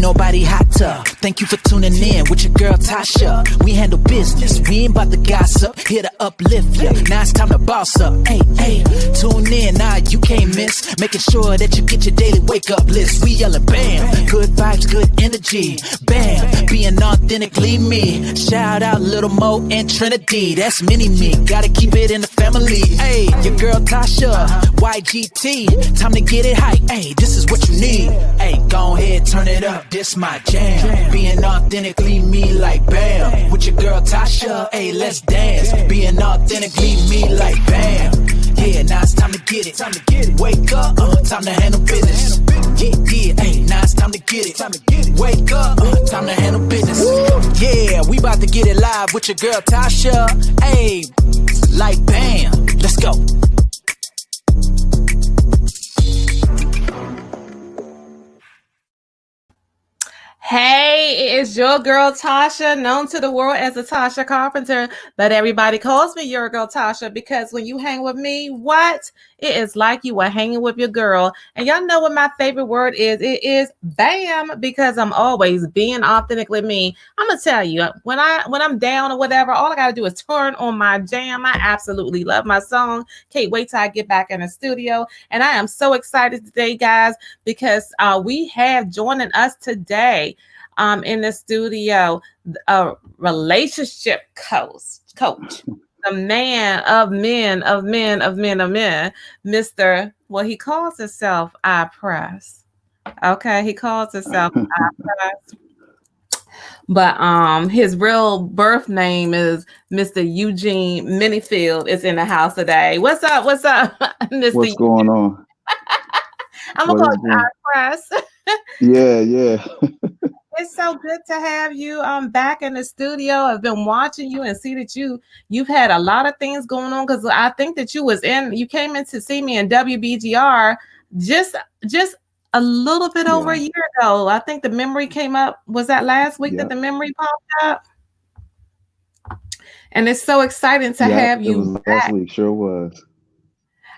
nobody hotter. Thank you for tuning in with your girl Tasha. We handle business, we ain't about to gossip. Here to uplift ya, now it's time to boss up. Hey, hey, tune in, nah, you can't miss. Making sure that you get your daily wake up list. We yelling bam, good vibes, good energy. Bam, being authentically me. Shout out Little Mo and Trinity, that's mini me. Gotta keep it in the family. Hey, your girl Tasha, YGT, time to get it hype. Hey, this is what you need. Hey, go ahead, turn it up, this my jam. Being authentically me like bam. With your girl Tasha, hey, let's dance. Being authentically me like bam. Yeah, now it's time to get it. Time to get it. Wake up, time to handle business. Yeah, yeah, hey, now it's time to get it. Time to get it. Wake up, time to handle business. Yeah, we about to get it live with your girl Tasha. Hey, like bam. Let's go. Hey, it is your girl Tasha, known to the world as the Tasha Carpenter, but everybody calls me your girl Tasha because when you hang with me, what? It is like you are hanging with your girl. And y'all know what my favorite word is. It is bam, because I'm always being authentically me. I'm gonna tell you, when I'm down or whatever, all I gotta do is turn on my jam. I absolutely love my song. Can't wait till I get back in the studio. And I am so excited today, guys, because we have joining us today in the studio, a relationship coach, the man of men, Mr. Well, he calls himself IPress. Okay, he calls himself IPress. But his real birth name is Mr. Eugene Minifield is in the house today. What's up? What's up, Mr. What's Eugene? going on? I'm gonna call you IPress. Yeah. It's so good to have you back in the studio. I've been watching you and see that you've had a lot of things going on, because I think that you came in to see me in WBGR just a little bit over a year ago. I think the memory came up. Was that last week that the memory popped up? And it's so exciting to have you. It was back. last week, sure was.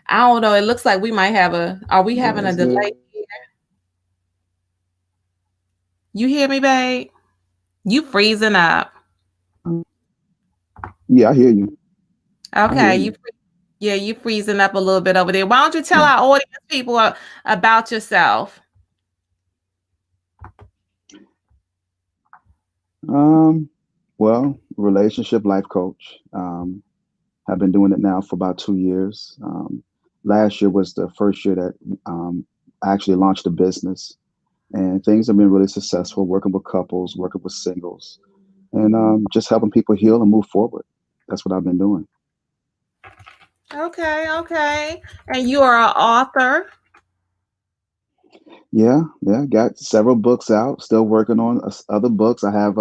I don't know. It looks like we might have are we having a delay? You hear me, babe? You freezing up. Yeah, I hear you. Okay, you freezing up a little bit over there. Why don't you tell our audience people about yourself? Well, relationship life coach. I've been doing it now for about 2 years. Last year was the first year that I actually launched a business. And things have been really successful, working with couples, working with singles, and just helping people heal and move forward. That's what I've been doing. Okay. And you are an author. Yeah. Got several books out, still working on other books. I have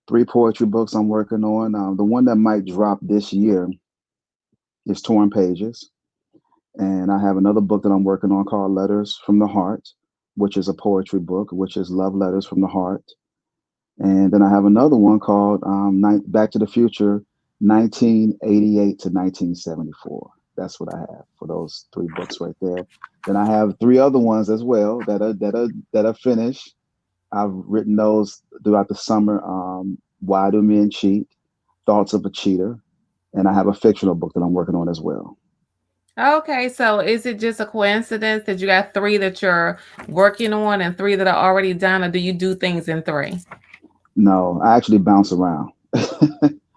3 poetry books I'm working on. The one that might drop this year is Torn Pages. And I have another book that I'm working on called Letters from the Heart, which is a poetry book, which is love letters from the heart. And then I have another one called Back to the Future, 1988 to 1974. That's what I have for those 3 books right there. Then I have 3 other ones as well that are finished. I've written those throughout the summer. Why Do Men Cheat? Thoughts of a Cheater. And I have a fictional book that I'm working on as well. Okay, so is it just a coincidence that you got 3 that you're working on and 3 that are already done, or do you do things in 3? No, I actually bounce around.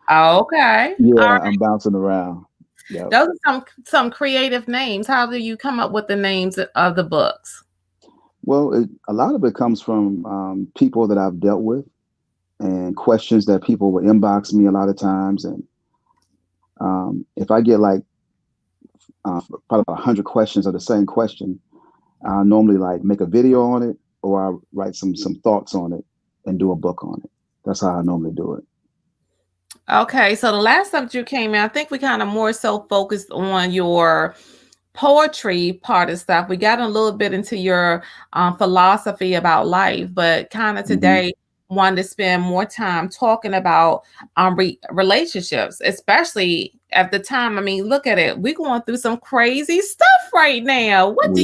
Okay. Yeah, I'm bouncing around. Yep. Those are some creative names. How do you come up with the names of the books? Well, a lot of it comes from people that I've dealt with and questions that people will inbox me a lot of times. And if I get like probably about 100 questions of the same question, I normally like make a video on it, or I write some thoughts on it and do a book on it. That's how I normally do it. Okay, so the last subject you came in, I think we kind of more so focused on your poetry part of stuff. We got a little bit into your philosophy about life, but kind of today wanted to spend more time talking about relationships, especially at the time. I mean, look at it. We're going through some crazy stuff right now. What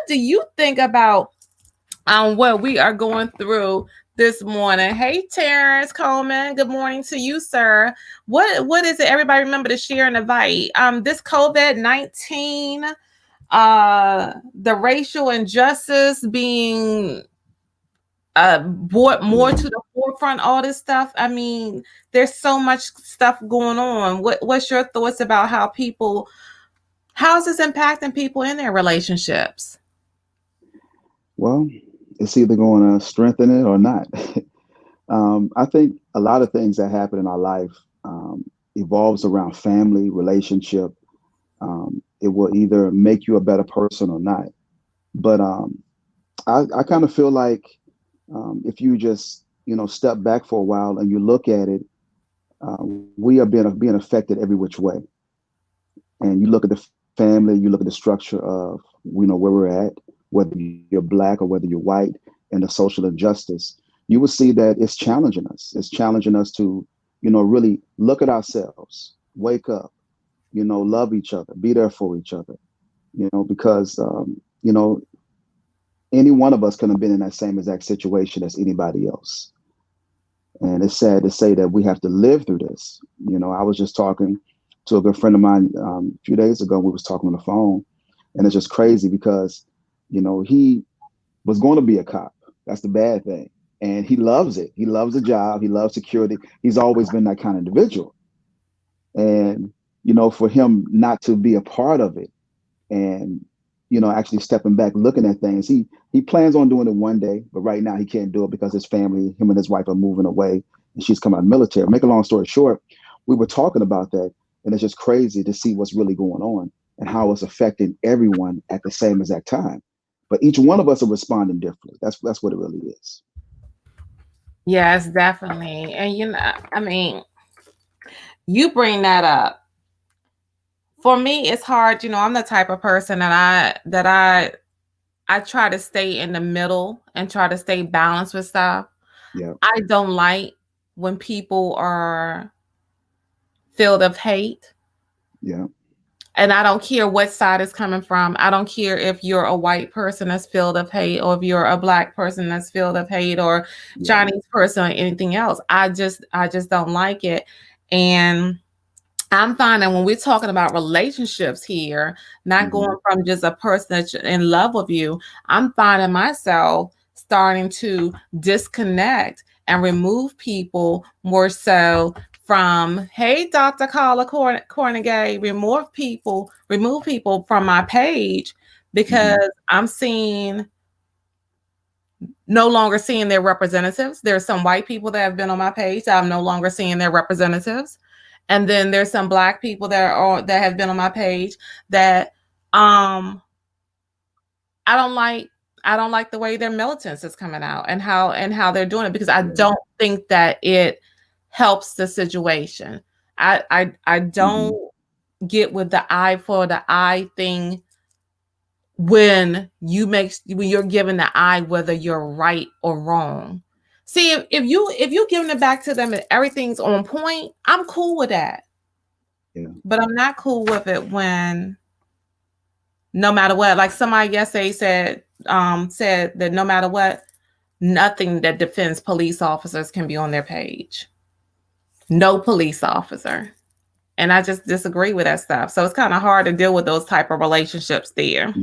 do you think about on what we are going through this morning. Hey, Terrence Coleman, good morning to you, sir. What is it? Everybody remember to share and invite. This COVID-19, the racial injustice being brought more to the forefront, all this stuff. I mean, there's so much stuff going on. What's your thoughts about how's this impacting people in their relationships? Well, it's either going to strengthen it or not. I think a lot of things that happen in our life evolves around family, relationship. It will either make you a better person or not. But I kind of feel like if you just step back for a while and you look at it, we are being affected every which way. And you look at the family, you look at the structure of where we're at, whether you're black or whether you're white, and the social injustice. You will see that it's challenging us. It's challenging us to really look at ourselves, wake up, love each other, be there for each other, because any one of us could have been in that same exact situation as anybody else. And it's sad to say that we have to live through this. I was just talking to a good friend of mine a few days ago. We was talking on the phone, and it's just crazy because, he was going to be a cop. That's the bad thing. And he loves it. He loves the job. He loves security. He's always been that kind of individual. And, for him not to be a part of it and, actually stepping back, looking at things, he plans on doing it one day, but right now he can't do it because his family, him and his wife are moving away and she's coming out of the military. Make a long story short, we were talking about that, and it's just crazy to see what's really going on and how it's affecting everyone at the same exact time. But each one of us are responding differently. That's what it really is. Yes, definitely. And I mean, you bring that up. For me, it's hard. I'm the type of person I try to stay in the middle and try to stay balanced with stuff. Yeah. I don't like when people are filled of hate. Yeah. And I don't care what side it's coming from. I don't care if you're a white person that's filled of hate, or if you're a black person that's filled of hate, or Chinese person, or anything else. I just don't like it. And I'm finding when we're talking about relationships here, not going from just a person that's in love with you, I'm finding myself starting to disconnect and remove people more so from, hey, Dr. Carla Cornegay, remove people from my page, because I'm no longer seeing their representatives. There's some white people that have been on my page that I'm no longer seeing their representatives. And then there's some black people that have been on my page that I don't like. I don't like the way their militants is coming out and how they're doing it, because I don't think that it helps the situation. I don't get with the eye for the eye thing when you're giving the eye whether you're right or wrong. See, if you giving it back to them and everything's on point, I'm cool with that. Yeah. But I'm not cool with it when, no matter what, like somebody yesterday said that no matter what, nothing that defends police officers can be on their page. No police officer. And I just disagree with that stuff. So it's kind of hard to deal with those type of relationships there.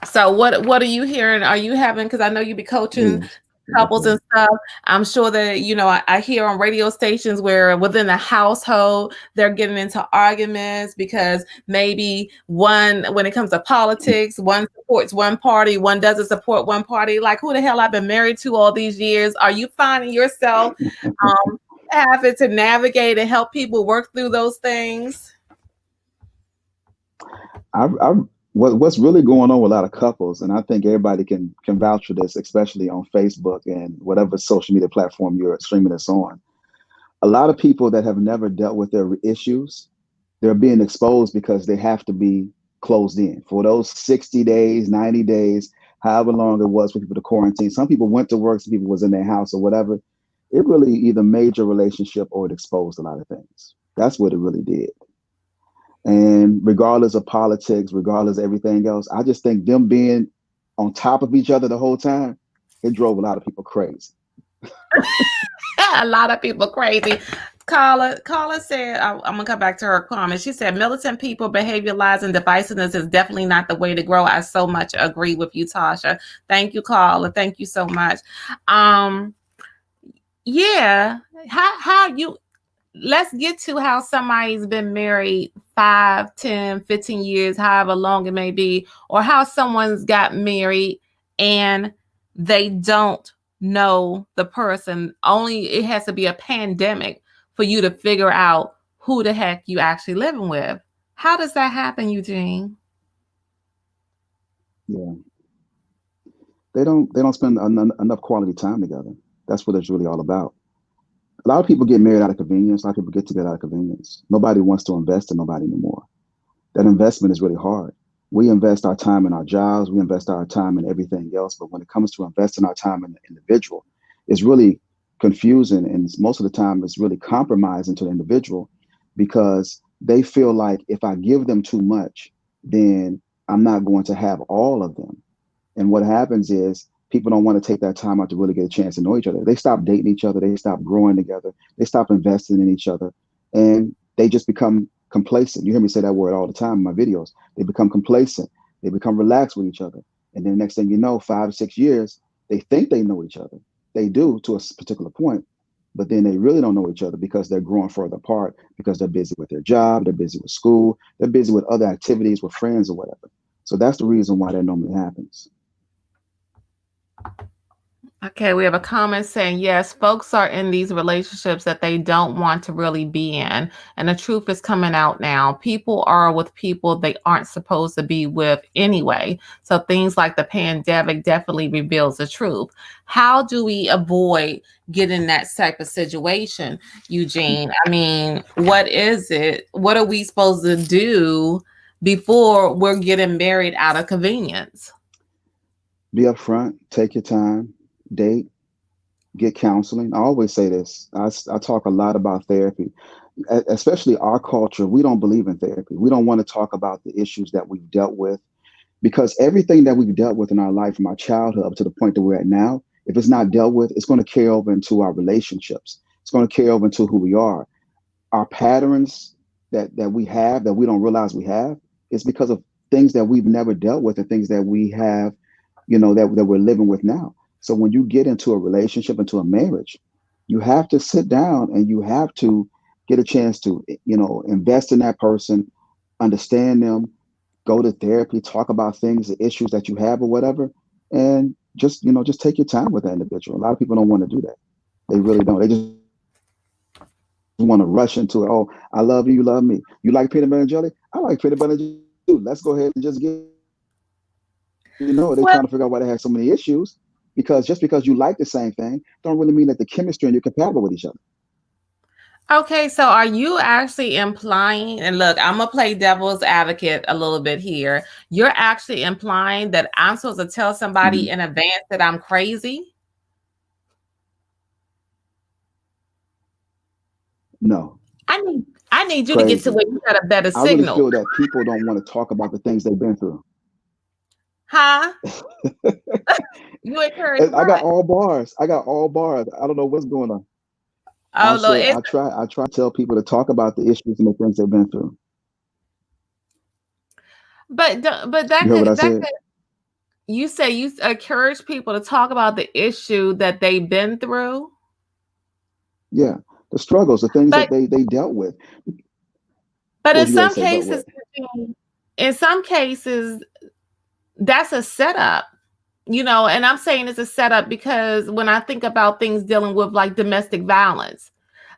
So what are you hearing? Are you having, because I know you be coaching couples and stuff. I'm sure that, I hear on radio stations where within the household, they're getting into arguments because maybe when it comes to politics, one supports one party, one doesn't support one party. Like, who the hell I've been married to all these years? Are you finding yourself having to navigate and help people work through those things? What's really going on with a lot of couples, and I think everybody can vouch for this, especially on Facebook and whatever social media platform you're streaming this on. A lot of people that have never dealt with their issues, they're being exposed because they have to be closed in for those 60 days, 90 days, however long it was for people to quarantine. Some people went to work, some people was in their house or whatever. It really either made your relationship or it exposed a lot of things. That's what it really did. And regardless of politics, regardless of everything else, I just think them being on top of each other the whole time, it drove a lot of people crazy. A lot of people crazy. Carla said, I'm gonna come back to her comment. She said, militant people, behavior lies, and divisiveness is definitely not the way to grow. I so much agree with you, Tasha. Thank you, Carla. Thank you so much. Yeah. How you let's get to how somebody's been married 5, 10, 15 years, however long it may be, or how someone's got married and they don't know the person. Only it has to be a pandemic for you to figure out who the heck you actually living with. How does that happen, Eugene? Yeah, they don't spend enough quality time together. That's what it's really all about. A lot of people get married out of convenience. A lot of people get together out of convenience. Nobody wants to invest in nobody anymore. That investment is really hard. We invest our time in our jobs, we invest our time in everything else. But when it comes to investing our time in the individual, it's really confusing. And most of the time, it's really compromising to the individual because they feel like if I give them too much, then I'm not going to have all of them. And what happens is people don't want to take that time out to really get a chance to know each other. They stop dating each other. They stop growing together. They stop investing in each other. And they just become complacent. You hear me say that word all the time in my videos. They become complacent. They become relaxed with each other. And then next thing you know, 5 or 6 years, they think they know each other. They do to a particular point, but then they really don't know each other because they're growing further apart because they're busy with their job, they're busy with school, they're busy with other activities with friends or whatever. So that's the reason why that normally happens. Okay, we have a comment saying, yes, folks are in these relationships that they don't want to really be in. And the truth is coming out now. People are with people they aren't supposed to be with anyway. So things like the pandemic definitely reveals the truth. How do we avoid getting that type of situation, Eugene? I mean, what is it? What are we supposed to do before we're getting married out of convenience? Be upfront, take your time, date, get counseling. I always say this. I talk a lot about therapy, especially our culture. We don't believe in therapy. We don't want to talk about the issues that we've dealt with because everything that we've dealt with in our life from our childhood up to the point that we're at now, if it's not dealt with, it's going to carry over into our relationships. It's going to carry over into who we are. Our patterns that we have that we don't realize we have is because of things that we've never dealt with and things that we have, that we're living with now. So when you get into a relationship, into a marriage, you have to sit down and you have to get a chance to, invest in that person, understand them, go to therapy, talk about things, the issues that you have or whatever, and just take your time with that individual. A lot of people don't want to do that. They really don't. They just want to rush into it. Oh, I love you, you love me. You like peanut butter and jelly? I like peanut butter and jelly too. Let's go ahead and just get, they're Well, trying to figure out why they have so many issues. Because just because you like the same thing, don't really mean that the chemistry and you're compatible with each other. okay, so are you actually implying, and look, I'm gonna play devil's advocate a little bit here. You're actually implying that I'm supposed to tell somebody Mhm. in advance that I'm crazy? No, I need you to get to crazy. where you got a better I really signal. feel that people don't want to talk about the things they've been through. Huh? You encourage And I got what? all bars. I got all bars. I don't know what's going on. I Oh Lord, said I try to tell people to talk about the issues and the things they've been through. but You heard what I that said? could you say you encourage people to talk about the issue that they've been through, Yeah. The struggles, the things but that they dealt with. but What in was you gonna some say? But cases, what? in some cases, that's a setup. And I'm saying it's a setup because when I think about things dealing with like domestic violence,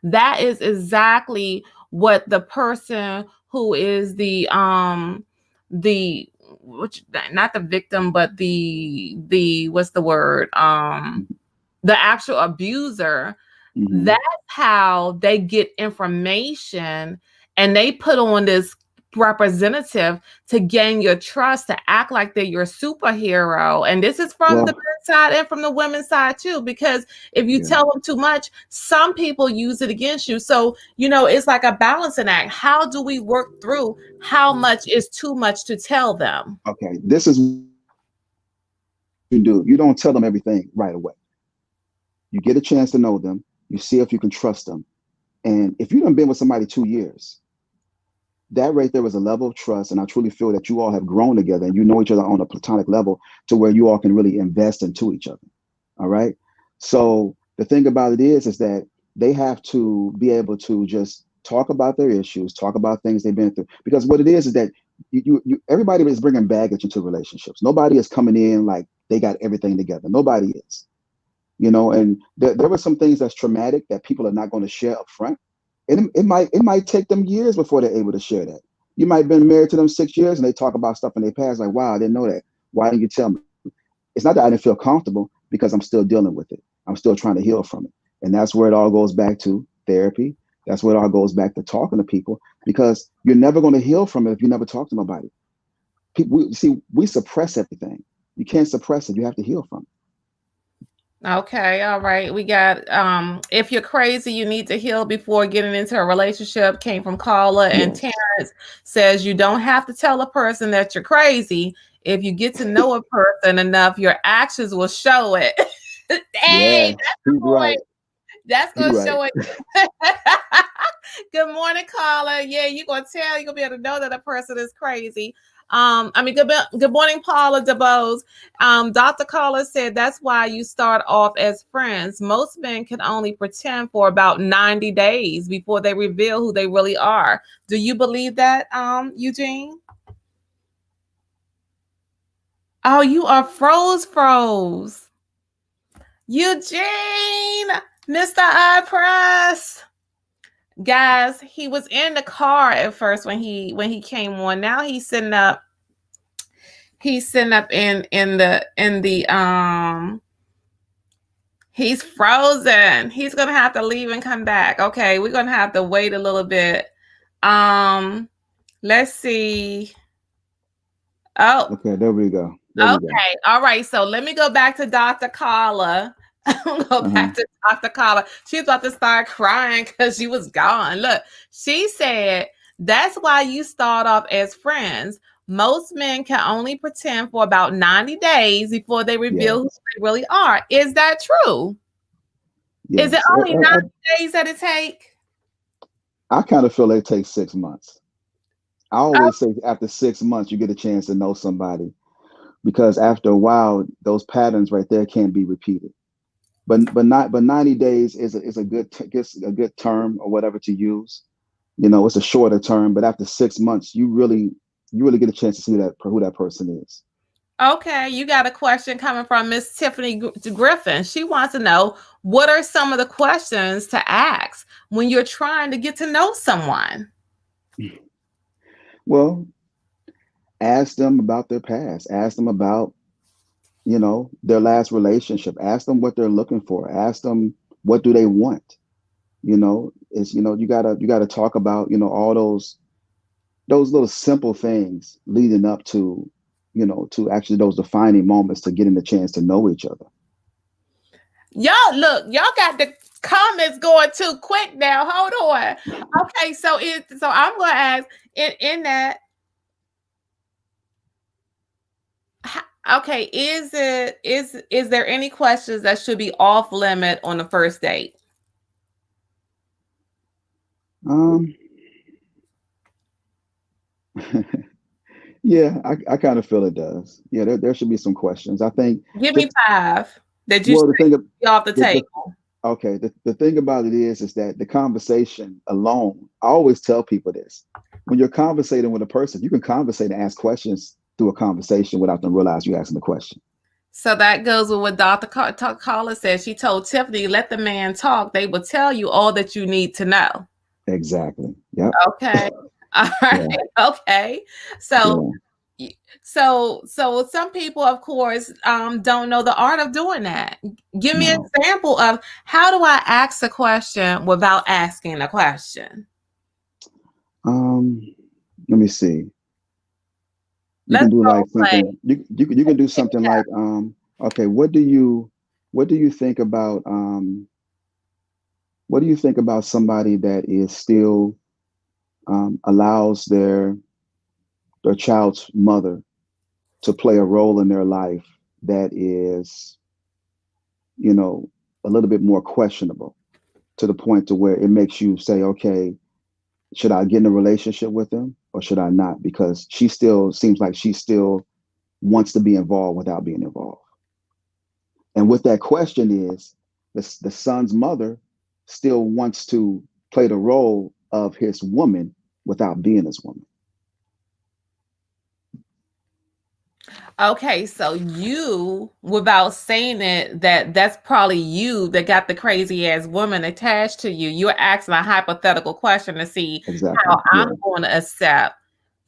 that is exactly what the person who is the which not the victim, but the what's the word? The actual abuser, Mm-hmm. that's how they get information, and they put on this representative to gain your trust, to act like they're your superhero. And this is from the Well, men's side and from the women's side too, because if you yeah. tell them too much, some people use it against you. So it's like a balancing act. How do we work through how much is too much to tell them? Okay. This is you do, you don't tell them everything right away. You get a chance to know them. You see if you can trust them. And if you done been with somebody 2 years, that right there is a level of trust. And I truly feel that you all have grown together and you know each other on a platonic level to where you all can really invest into each other. All right. So the thing about it is that they have to be able to just talk about their issues, talk about things they've been through. Because what it is that everybody is bringing baggage into relationships. Nobody is coming in like they got everything together. Nobody is, and there were some things that's traumatic that people are not going to share up front. And it might take them years before they're able to share that. You might have been married to them 6 years and they talk about stuff in their past like, wow, I didn't know that. Why didn't you tell me? It's not that I didn't feel comfortable, because I'm still dealing with it. I'm still trying to heal from it. And that's where it all goes back to therapy. That's where it all goes back to talking to people, because you're never going to heal from it if you never talk to nobody. We suppress everything. You can't suppress it. You have to heal from it. Okay, all right. We got if you're crazy, you need to heal before getting into a relationship, came from Carla. And Yes. Terrence says you don't have to tell a person that you're crazy. If you get to know a person enough, your actions will show it. Hey, Yes. that's the He's right. point. That's He's gonna right. show it. Good morning, Carla. Yeah, you're gonna be able to know that a person is crazy. Good morning, Paula DeBose. Dr. Carla said that's why you start off as friends. Most men can only pretend for about 90 days before they reveal who they really are. Do you believe that, Eugene? Oh, you are froze. Eugene, Mr. IPress. Guys, he was in the car at first when he came on. Now he's sitting up in the he's frozen. He's gonna have to leave and come back. Okay, we're gonna have to wait a little bit. Let's see. Oh, Okay, there we go. okay. All right. So let me go back to Dr. Carla. Back to Dr. Carla. She's about to start crying because she was gone. Look, she said that's why you start off as friends. Most men can only pretend for about 90 days before they reveal who they really are. Is that true? Yes. Is it only 90 days that it take? I kind of feel it takes 6 months. I always say after 6 months, you get a chance to know somebody, because after a while, those patterns right there can't be repeated. But 90 days is a good term or whatever to use. It's a shorter term, but after 6 months, you really get a chance to see who that person is. Okay, you got a question coming from Miss Tiffany Griffin. She wants to know, what are some of the questions to ask when you're trying to get to know someone? Well, ask them about their past. Ask them about, their last relationship. Ask them what they're looking for. Ask them what do they want. You gotta talk about, all those little simple things leading up to, to actually those defining moments to getting the chance to know each other. Y'all got the comments going too quick now. Hold on. Okay, so I'm gonna ask in that. Okay, is there any questions that should be off limit on the first date? Yeah, I kind of feel it does. Yeah, there should be some questions. I think. Give me 5 that you Well, be off the table. Okay, the thing about it is that the conversation alone, I always tell people this: when you're conversating with a person, you can conversate and ask questions through a conversation without them realize you're asking the question. So that goes with what Dr. Carla said. She told Tiffany, let the man talk. They will tell you all that you need to know. Exactly. Yep. Okay. All right. Yeah. Okay. So, yeah. so some people, of course, don't know the art of doing that. Give me an example of how do I ask a question without asking a question? Let me see. You can do like something. You can do something like, okay, what do you think about somebody that is still allows their child's mother to play a role in their life that is, you know, a little bit more questionable, to the point to where it makes you say, okay, should I get in a relationship with him or should I not? Because she still seems like she still wants to be involved without being involved. And what that question is, the son's mother still wants to play the role of his woman without being his woman. Okay, so you, without saying it, that's probably you that got the crazy ass woman attached to you. You're asking a hypothetical question to see Exactly. how Yeah. I'm going to accept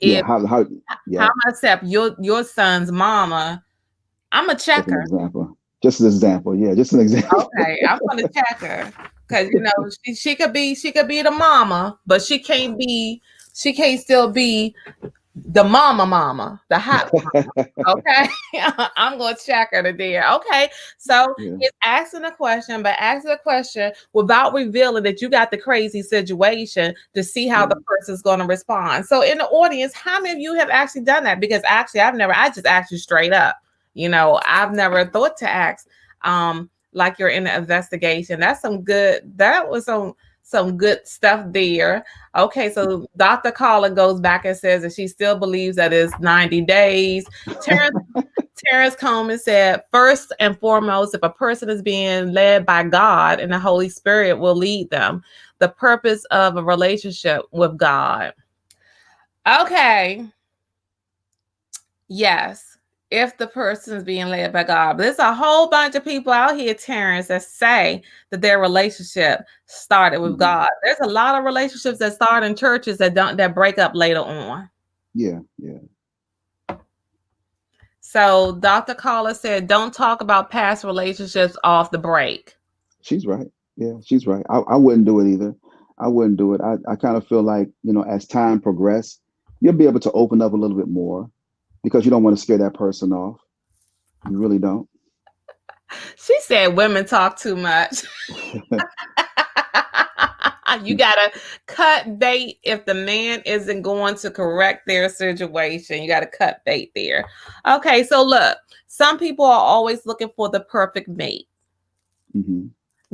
Yeah. if How how yeah. I'm gonna accept your son's mama. I'm a Just an checker. example. Just an example. Yeah, just an example. Okay, I'm gonna check her because she could be the mama, but she can't still be the mama, the hot mama. Okay, I'm gonna check her to there. Okay, so Yeah. it's asking a question, but asking a question without revealing that you got the crazy situation to see how the person's gonna respond. So in the audience, how many of you have actually done that? Because actually, I just asked you straight up. I've never thought to ask. Like you're in the investigation. That was some good stuff there. Okay, so Dr. Caller goes back and says that she still believes that it's 90 days. Terrence Coleman said, first and foremost, if a person is being led by God and the Holy Spirit will lead them, the purpose of a relationship with God. Okay. Yes, if the person is being led by God. But there's a whole bunch of people out here, Terrence, that say that their relationship started with God. There's a lot of relationships that start in churches that break up later on. Yeah. Yeah. So Dr. Caller said, don't talk about past relationships off the break. She's right. Yeah, she's right. I wouldn't do it either. I wouldn't do it. I kind of feel like, as time progresses, you'll be able to open up a little bit more because you don't want to scare that person off. You really don't. She said women talk too much. You gotta cut bait if the man isn't going to correct their situation. You gotta cut bait there. Okay, so look, some people are always looking for the perfect mate. Mm-hmm.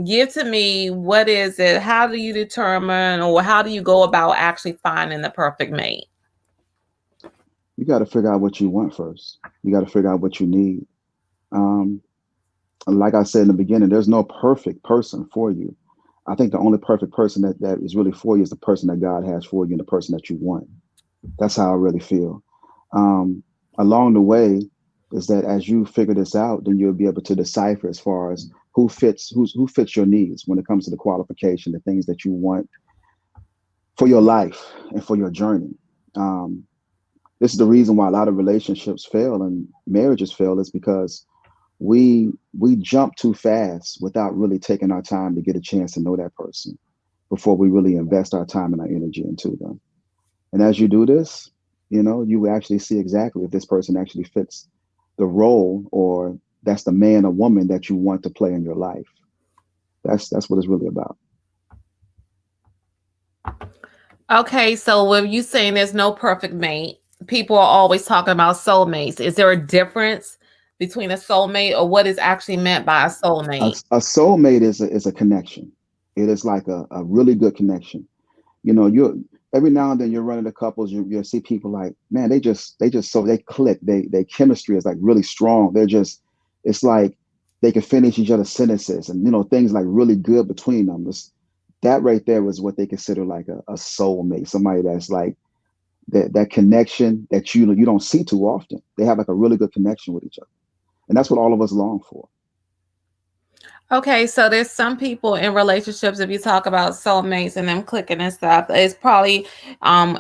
Give to me, what is it? How do you determine, or how do you go about actually finding the perfect mate? You got to figure out what you want first. You got to figure out what you need. Um, like I said in the beginning, there's no perfect person for you. I think the only perfect person that is really for you is the person that God has for you and the person that you want. That's how I really feel. Along the way is that as you figure this out, then you'll be able to decipher as far as who fits your needs when it comes to the qualification, the things that you want for your life and for your journey. This is the reason why a lot of relationships fail and marriages fail, is because we jump too fast without really taking our time to get a chance to know that person before we really invest our time and our energy into them. And as you do this, you actually see exactly if this person actually fits the role, or that's the man or woman that you want to play in your life. That's what it's really about. Okay, so when you saying there's no perfect mate, people are always talking about soulmates. Is there a difference between a soulmate, or what is actually meant by a soulmate? A soulmate is a connection. It is like a really good connection. You every now and then you're running the couples, you'll see people like, man, they click. They chemistry is like really strong. It's like they can finish each other's sentences, and things like really good between them. That right there was what they consider like a soulmate, somebody that's like that connection that you don't see too often. They have like a really good connection with each other, and that's what all of us long for. Okay, so there's some people in relationships, if you talk about soulmates and them clicking and stuff, it's probably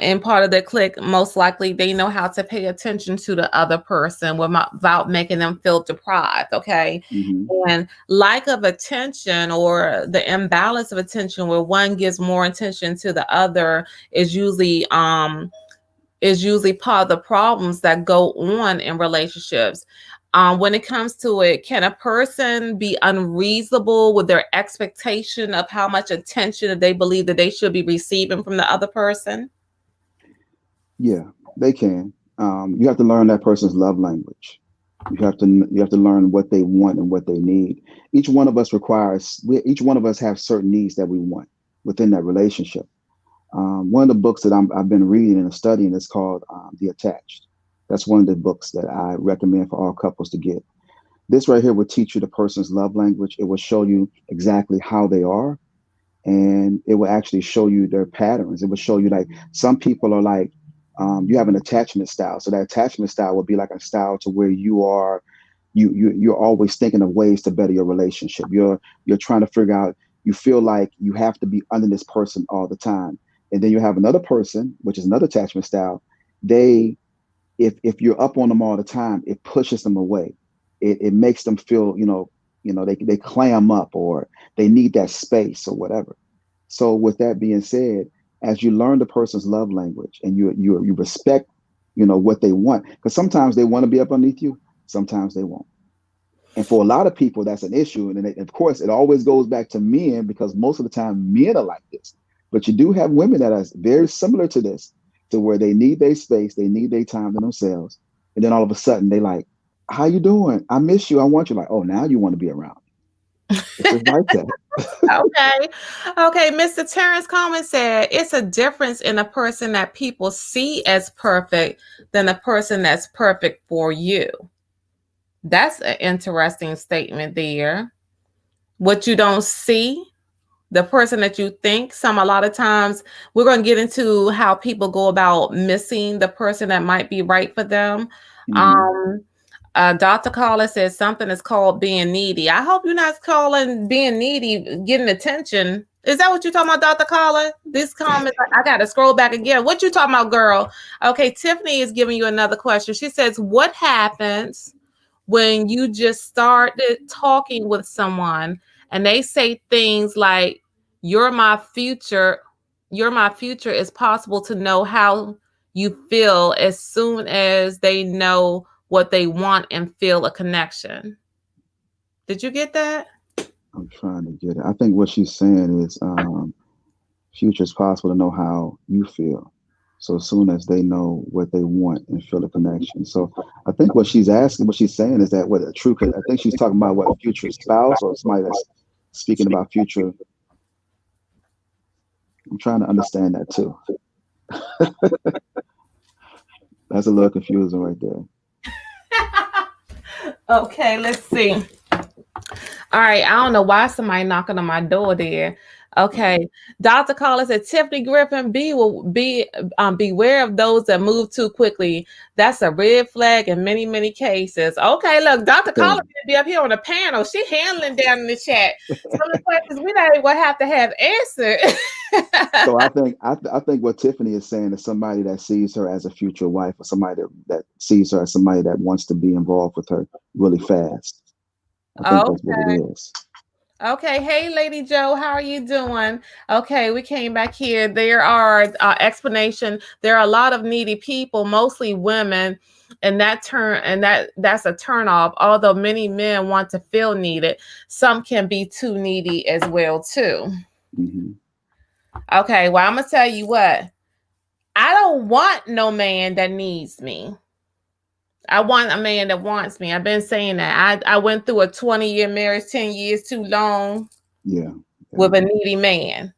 in part of the click, most likely they know how to pay attention to the other person without making them feel deprived. Okay. Mm-hmm. And lack of attention, or the imbalance of attention where one gives more attention to the other, is usually part of the problems that go on in relationships. When it comes to it, can a person be unreasonable with their expectation of how much attention that they believe that they should be receiving from the other person? Yeah, they can. You have to learn that person's love language. You have to learn what they want and what they need. Each one of us each one of us have certain needs that we want within that relationship. One of the books that I've been reading and studying is called The Attached. That's one of the books that I recommend for all couples to get. This right here will teach you the person's love language. It will show you exactly how they are, and it will actually show you their patterns. It will show you like some people are like, you have an attachment style. So that attachment style would be like a style to where you're always thinking of ways to better your relationship. You're trying to figure out. You feel like you have to be under this person all the time, and then you have another person, which is another attachment style. They if you're up on them all the time, it pushes them away. It makes them feel, they clam up or they need that space or whatever. So with that being said, as you learn the person's love language and you respect, what they want, because sometimes they want to be up underneath you, sometimes they won't. And for a lot of people, that's an issue. And then, of course, it always goes back to men because most of the time men are like this. But you do have women that are very similar to this, to where they need their space, they need their time to themselves. And then all of a sudden they like, how you doing? I miss you. I want you. Like, oh, now you want to be around. It's just like that. Okay. Okay. Mr. Terrence Coleman said it's a difference in a person that people see as perfect than a person that's perfect for you. That's an interesting statement there. What you don't see, the person that you think, a lot of times we're going to get into how people go about missing the person that might be right for them. Mhm. Dr. Carla says something is called being needy. I hope you're not calling being needy getting attention. Is that what you're talking about, Dr. Carla? This comment, I got to scroll back again. What you talking about, girl? Okay, Tiffany is giving you another question. She says, what happens when you just started talking with someone and they say things like, you're my future, it's possible to know how you feel as soon as they know what they want and feel a connection. Did you get that? I'm trying to get it. I think what she's saying is future is possible to know how you feel. So as soon as they know what they want and feel a connection. So I think what she's asking, what she's saying is that what a true, I think she's talking about what a future spouse or somebody that's speaking about future. I'm trying to understand that too. That's a little confusing right there. Okay, let's see. All right, I don't know why somebody knocking on my door there. Okay, Dr. Carla said, Tiffany Griffin, beware of those that move too quickly. That's a red flag in many, many cases. Okay, look, Dr. Carla be up here on the panel. She handling down in the chat. Some of the questions we not even have to have answered. So I think what Tiffany is saying is somebody that sees her as a future wife, or somebody that sees her as somebody that wants to be involved with her really fast. I think that's what it is. Okay. Hey, Lady Joe, how are you doing? Okay, we came back here. There are explanation. There are a lot of needy people, mostly women, and that's a turnoff. Although many men want to feel needed, some can be too needy as well too. Mm-hmm. Okay, well, I'm gonna tell you what. I don't want no man that needs me. I want a man that wants me. I've been saying that. I went through a 20-year marriage, 10 years too long. Yeah. With a needy man.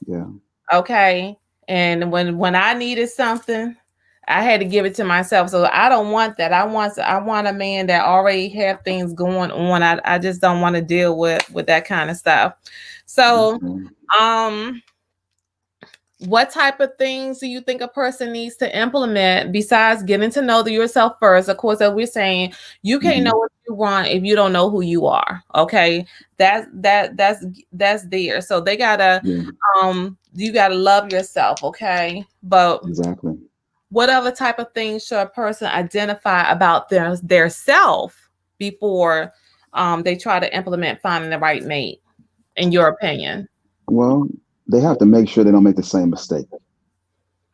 Yeah. Okay. And when I needed something, I had to give it to myself. So I don't want that. I want a man that already have things going on. I just don't want to deal with that kind of stuff. So what type of things do you think a person needs to implement besides getting to know yourself first? Of course, as we're saying, you can't know what you want if you don't know who you are. Okay, that's there. So they gotta you gotta love yourself. Okay, but exactly. What other type of things should a person identify about their self before they try to implement finding the right mate? In your opinion? Well, they have to make sure they don't make the same mistake.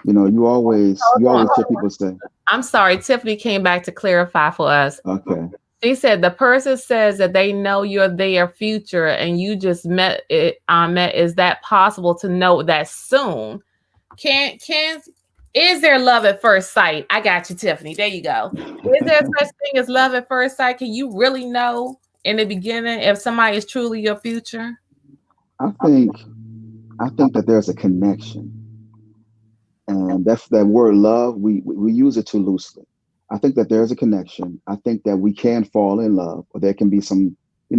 You always hear people say. I'm sorry, Tiffany came back to clarify for us. Okay. She said the person says that they know you're their future and you just met it. Is that possible to know that soon? Can Is there love at first sight? I got you, Tiffany. There you go. Is there such thing as love at first sight? Can you really know in the beginning if somebody is truly your future? I think I think that there's a connection, and that's that word love. We use it too loosely. I think that there's a connection. I think that we can fall in love, or there can be some,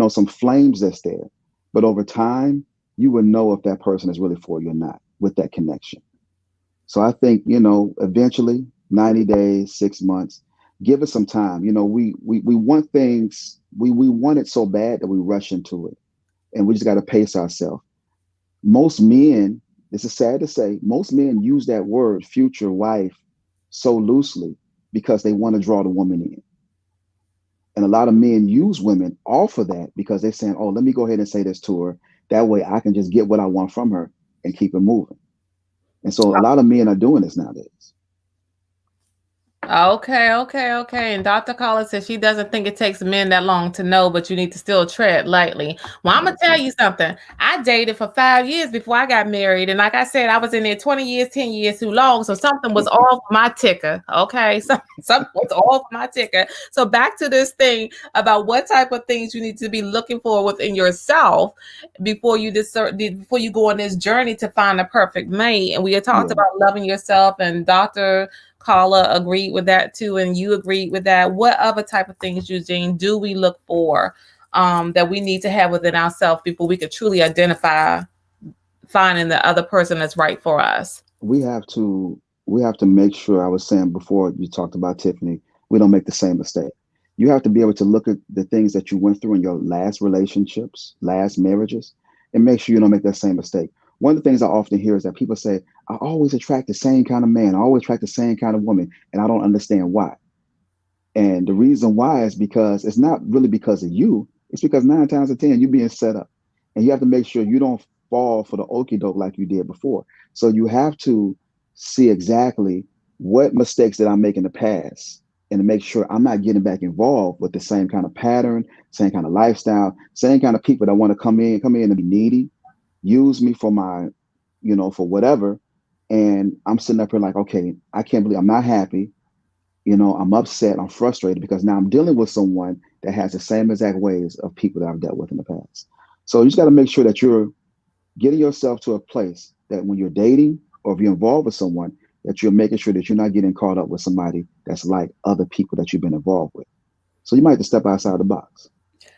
some flames that's there. But over time, you will know if that person is really for you or not with that connection. So I think, eventually 90 days, 6 months, give it some time. We want things, we want it so bad that we rush into it, and we just got to pace ourselves. Most men, this is sad to say, most men use that word future wife so loosely because they want to draw the woman in. And a lot of men use women off of that because they're saying, oh, let me go ahead and say this to her. That way I can just get what I want from her and keep it moving. And so a lot of men are doing this nowadays. Okay. And Dr. Collins says she doesn't think it takes men that long to know, but you need to still tread lightly. Well, I'm gonna tell you something. I dated for 5 years before I got married, and like I said, I was in there 20 years, 10 years too long. So something was off my ticker. Okay, something was off my ticker. So back to this thing about what type of things you need to be looking for within yourself before you before you go on this journey to find the perfect mate. And we had talked Yeah. about loving yourself, and Dr. Carla agreed with that too, and you agreed with that. What other type of things, Eugene, do we look for that we need to have within ourselves before we could truly identify finding the other person that's right for us? We have to make sure, I was saying before you talked about Tiffany, we don't make the same mistake. You have to be able to look at the things that you went through in your last relationships, last marriages, and make sure you don't make that same mistake. One of the things I often hear is that people say, I always attract the same kind of man, I always attract the same kind of woman, and I don't understand why. And the reason why is because it's not really because of you. It's because 9 times out of 10, you're being set up. And you have to make sure you don't fall for the okey doke like you did before. So you have to see exactly what mistakes did I make in the past, and to make sure I'm not getting back involved with the same kind of pattern, same kind of lifestyle, same kind of people that want to come in and be needy, use me for my, for whatever. And I'm sitting up here like, okay, I can't believe I'm not happy. I'm upset, I'm frustrated because now I'm dealing with someone that has the same exact ways of people that I've dealt with in the past. So you just got to make sure that you're getting yourself to a place that when you're dating or if you're involved with someone, that you're making sure that you're not getting caught up with somebody that's like other people that you've been involved with. So you might have to step outside the box.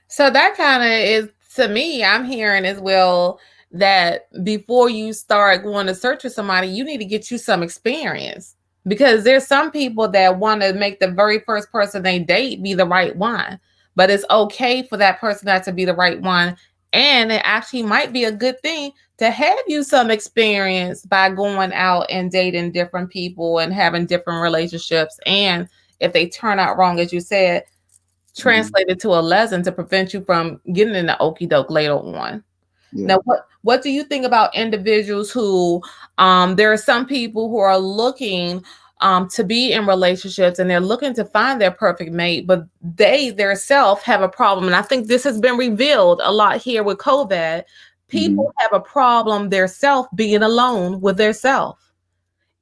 So that kind of is, to me, I'm hearing as well that before you start going to search for somebody, you need to get you some experience, because there's some people that want to make the very first person they date be the right one, but it's okay for that person not to be the right one. And it actually might be a good thing to have you some experience by going out and dating different people and having different relationships. And if they turn out wrong, as you said, Mhm. translated to a lesson to prevent you from getting in the okey doke later on. Yeah. Now, what do you think about individuals who there are some people who are looking to be in relationships and they're looking to find their perfect mate, but they themselves have a problem. And I think this has been revealed a lot here with COVID. People Hmm. have a problem themselves being alone with theirself.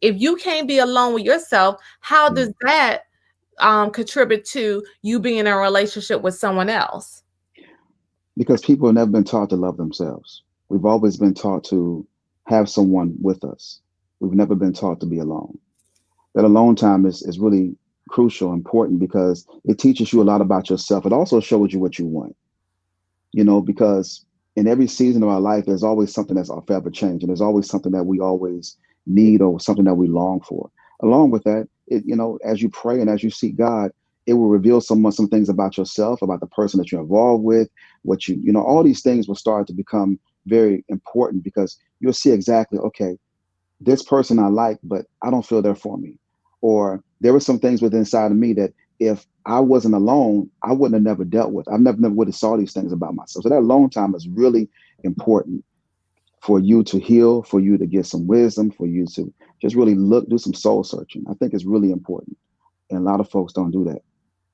If you can't be alone with yourself, how Yeah. does that contribute to you being in a relationship with someone else? Because people have never been taught to love themselves. We've always been taught to have someone with us. We've never been taught to be alone. That alone time is really crucial, important because it teaches you a lot about yourself. It also shows you what you want, because in every season of our life, there's always something that's forever changing. There's always something that we always need or something that we long for. Along with that, as you pray and as you seek God, it will reveal some things about yourself, about the person that you're involved with, all these things will start to become very important because you'll see exactly, okay, this person I like, but I don't feel they're for me. Or there were some things within inside of me that if I wasn't alone, I wouldn't have never dealt with. I never would have saw these things about myself. So that alone time is really important for you to heal, for you to get some wisdom, for you to just really do some soul searching. I think it's really important. And a lot of folks don't do that.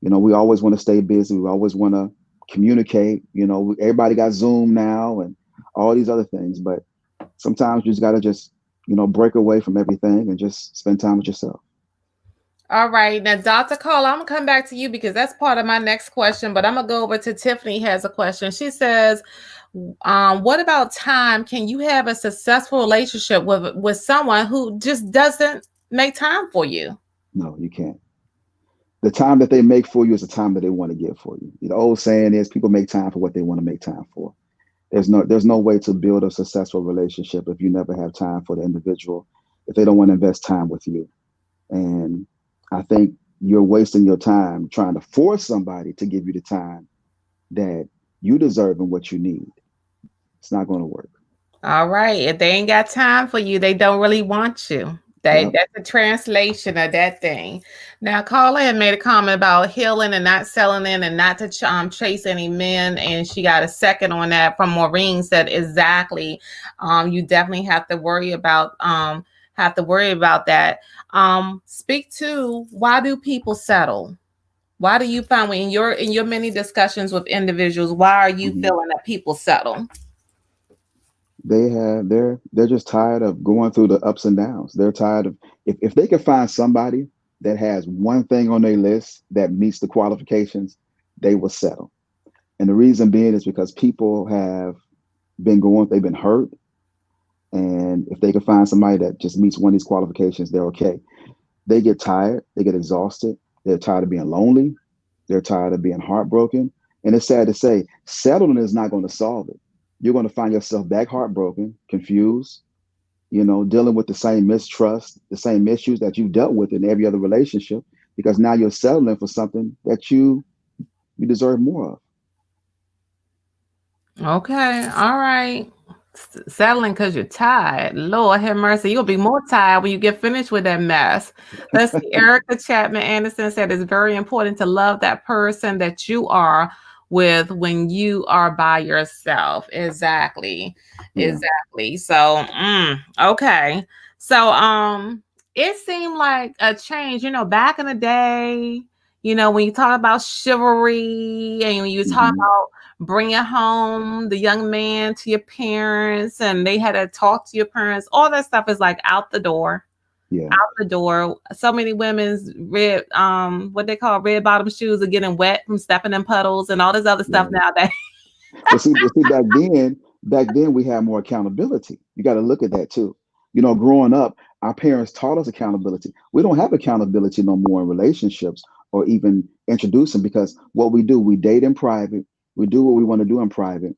We always want to stay busy. We always want to communicate. Everybody got Zoom now and all these other things, but sometimes you just got to just break away from everything and just spend time with yourself. All right. Now, Dr. Cole, I'm going to come back to you because that's part of my next question, but I'm going to go over to Tiffany has a question. She says, what about time? Can you have a successful relationship with someone who just doesn't make time for you? No, you can't. The time that they make for you is the time that they want to give for you. The old saying is people make time for what they want to make time for. There's no way to build a successful relationship if you never have time for the individual, if they don't want to invest time with you. And I think you're wasting your time trying to force somebody to give you the time that you deserve and what you need. It's not going to work. All right. If they ain't got time for you, they don't really want you. Yep. That's a translation of that thing. Now, Carla had made a comment about healing and not selling in and not to chase any men, and she got a second on that from Maureen. Said exactly. You definitely have to worry about that. Speak to why do people settle? Why do you find when in your many discussions with individuals, why are you Mhm. feeling that people settle? They're just tired of going through the ups and downs. They're tired of if they can find somebody that has one thing on their list that meets the qualifications, they will settle. And the reason being is because people have they've been hurt, and if they can find somebody that just meets one of these qualifications, they're okay. They get tired, they get exhausted, they're tired of being lonely, they're tired of being heartbroken. And it's sad to say, settling is not going to solve it. You're going to find yourself back heartbroken, confused, dealing with the same mistrust, the same issues that you've dealt with in every other relationship, because now you're settling for something that you deserve more of. Okay, all right. Settling because you're tired. Lord have mercy. You'll be more tired when you get finished with that mess. Let's see. Erica Chapman Anderson said it's very important to love that person that you are with when you are by yourself. Exactly. Yeah. Exactly. So, okay. So, it seemed like a change, back in the day, when you talk about chivalry and when you talk Hmm. about bringing home the young man to your parents and they had to talk to your parents, all that stuff is like out the door. Yeah. Out the door. So many women's red what they call red bottom shoes are getting wet from stepping in puddles and all this other stuff Yeah. nowadays. But see, back then we had more accountability. You got to look at that too. Growing up, our parents taught us accountability. We don't have accountability no more in relationships or even introducing, because what we do, we date in private. We do what we want to do in private.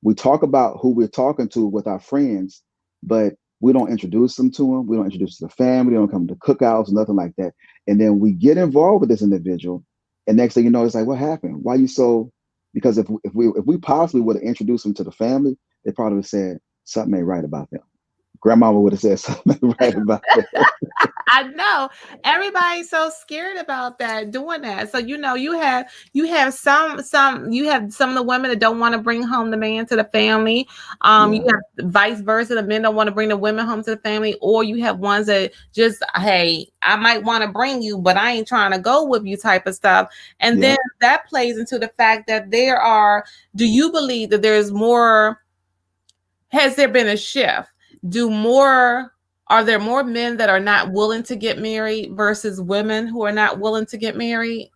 We talk about who we're talking to with our friends, but we don't introduce them to them. We don't introduce to the family. They don't come to cookouts, nothing like that. And then we get involved with this individual, and next thing you know, it's like, what happened? Why you so? Because if we possibly would have introduced them to the family, they probably would have said something ain't right about them. Grandmama would have said something ain't right about them. I know everybody's so scared about that doing that. So you have some of the women that don't want to bring home the man to the family. You Yeah, have vice versa. The men don't want to bring the women home to the family, or you have ones that just, hey, I might want to bring you, but I ain't trying to go with you type of stuff. And then yep, that plays into the fact that there are. Do you believe that there's more? Has there been a shift? Do more Are there more men that are not willing to get married versus women who are not willing to get married?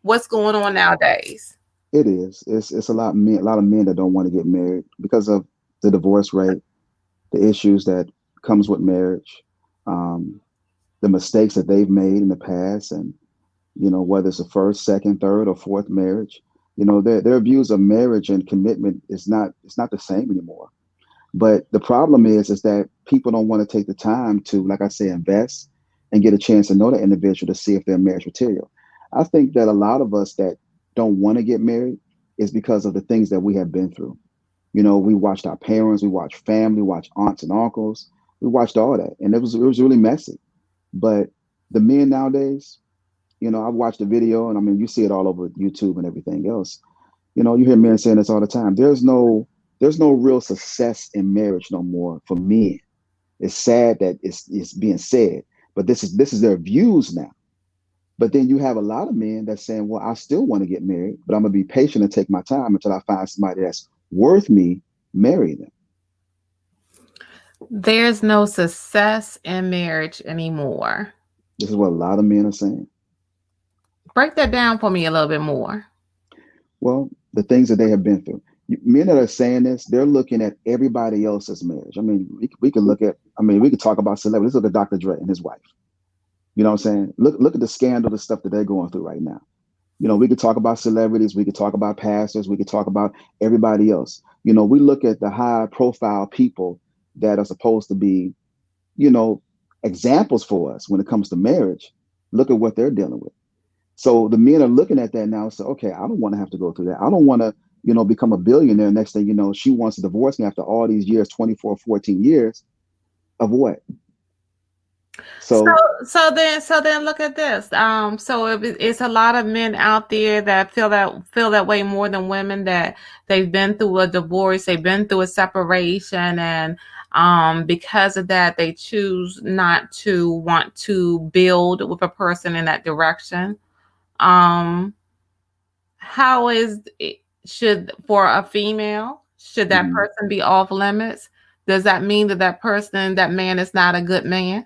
What's going on nowadays? it is. It's a lot of men that don't want to get married because of the divorce rate, the issues that comes with marriage, um, the mistakes that they've made in the past, and whether it's a first, second, third, or fourth marriage, their views of marriage and commitment it's not the same anymore. But the problem is that people don't want to take the time to, like I say, invest and get a chance to know the individual to see if they're marriage material. I think that a lot of us that don't want to get married is because of the things that we have been through. We watched our parents, we watched family, we watched aunts and uncles, we watched all that, and it was really messy. But the men nowadays, I watched the video, and I mean, you see it all over YouTube and everything else. You hear men saying this all the time. There's no real success in marriage no more for men. It's sad that it's being said, but this is their views now. But then you have a lot of men that's saying, well, I still want to get married, but I'm gonna be patient and take my time until I find somebody that's worth me marrying them. There's no success in marriage anymore. This is what a lot of men are saying. Break that down for me a little bit more. Well, the things that they have been through. Men that are saying this, they're looking at everybody else's marriage. I mean, we could look at, I mean, we could talk about celebrities. Let's look at Dr. Dre and his wife. You know what I'm saying? Look at the scandal, the stuff that they're going through right now. You know, we could talk about celebrities, we could talk about pastors, we could talk about everybody else. You know, we look at the high profile people that are supposed to be, you know, examples for us when it comes to marriage. Look at what they're dealing with. So the men are looking at that now and say, okay, I don't want to have to go through that. I don't want to, you know, become a billionaire. Next thing you know, she wants to divorce me after all these years, 24, 14 years of what? So So, so then look at this. So it's a lot of men out there that feel that way more than women, that they've been through a divorce, they've been through a separation, and because of that, they choose not to want to build with a person in that direction. Um, how is it, should for a female, should that mhm. person be off limits? Does that mean that that man is not a good man?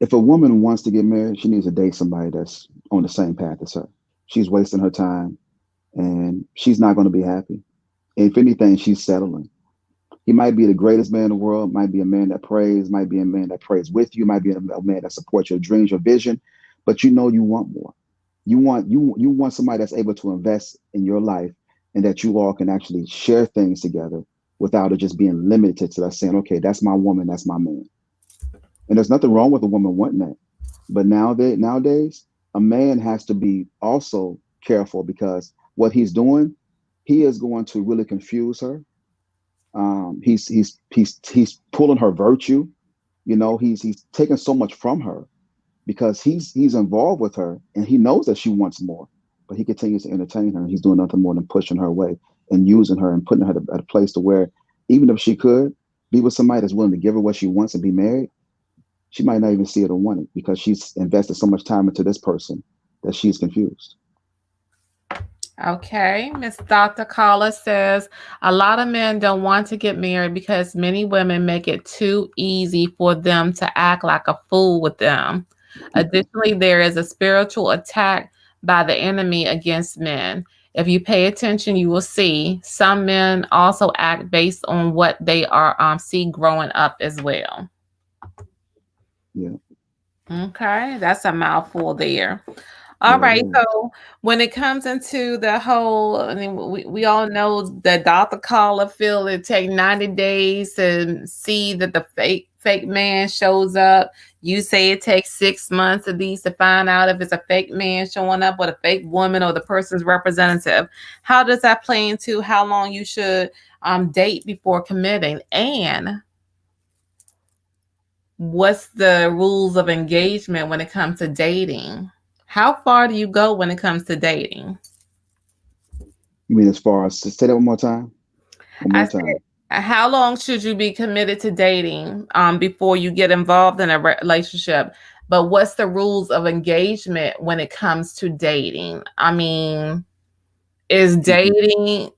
If a woman wants to get married, she needs to date somebody that's on the same path as her. She's wasting her time and she's not going to be happy. If anything, she's settling. He might be the greatest man in the world, might be a man that prays, might be a man that prays with you, might be a man that supports your dreams, your vision, but you know you want more. You want somebody that's able to invest in your life and that you all can actually share things together without it just being limited to us saying, okay, that's my woman, that's my man. And there's nothing wrong with a woman wanting that. But nowadays, a man has to be also careful because what he's doing, he is going to really confuse her. He's pulling her virtue. You know, he's taking so much from her because he's involved with her and he knows that she wants more, but he continues to entertain her. He's doing nothing more than pushing her away and using her and putting her at a place to where even if she could be with somebody that's willing to give her what she wants and be married, she might not even see it or want it because she's invested so much time into this person that she's confused. Okay, Miss Dr. Carla says a lot of men don't want to get married because many women make it too easy for them to act like a fool with them. Additionally, there is a spiritual attack by the enemy against men. If you pay attention, you will see some men also act based on what they are see growing up as well. Yeah, Okay, that's a mouthful there. All yeah, it right. is. So when it comes into the whole, I mean, we all know that Dr. Caller feel it take 90 days to see that the fake man shows up. You say it takes 6 months at least to find out if it's a fake man showing up or the fake woman or the person's representative. How does that play into how long you should date before committing? And what's the rules of engagement when it comes to dating? How far do you go when it comes to dating? You mean as far as say that one more time? One I more said, time. how long should you be committed to dating before you get involved in a relationship? But what's the rules of engagement when it comes to dating? I mean, is Mhm. dating,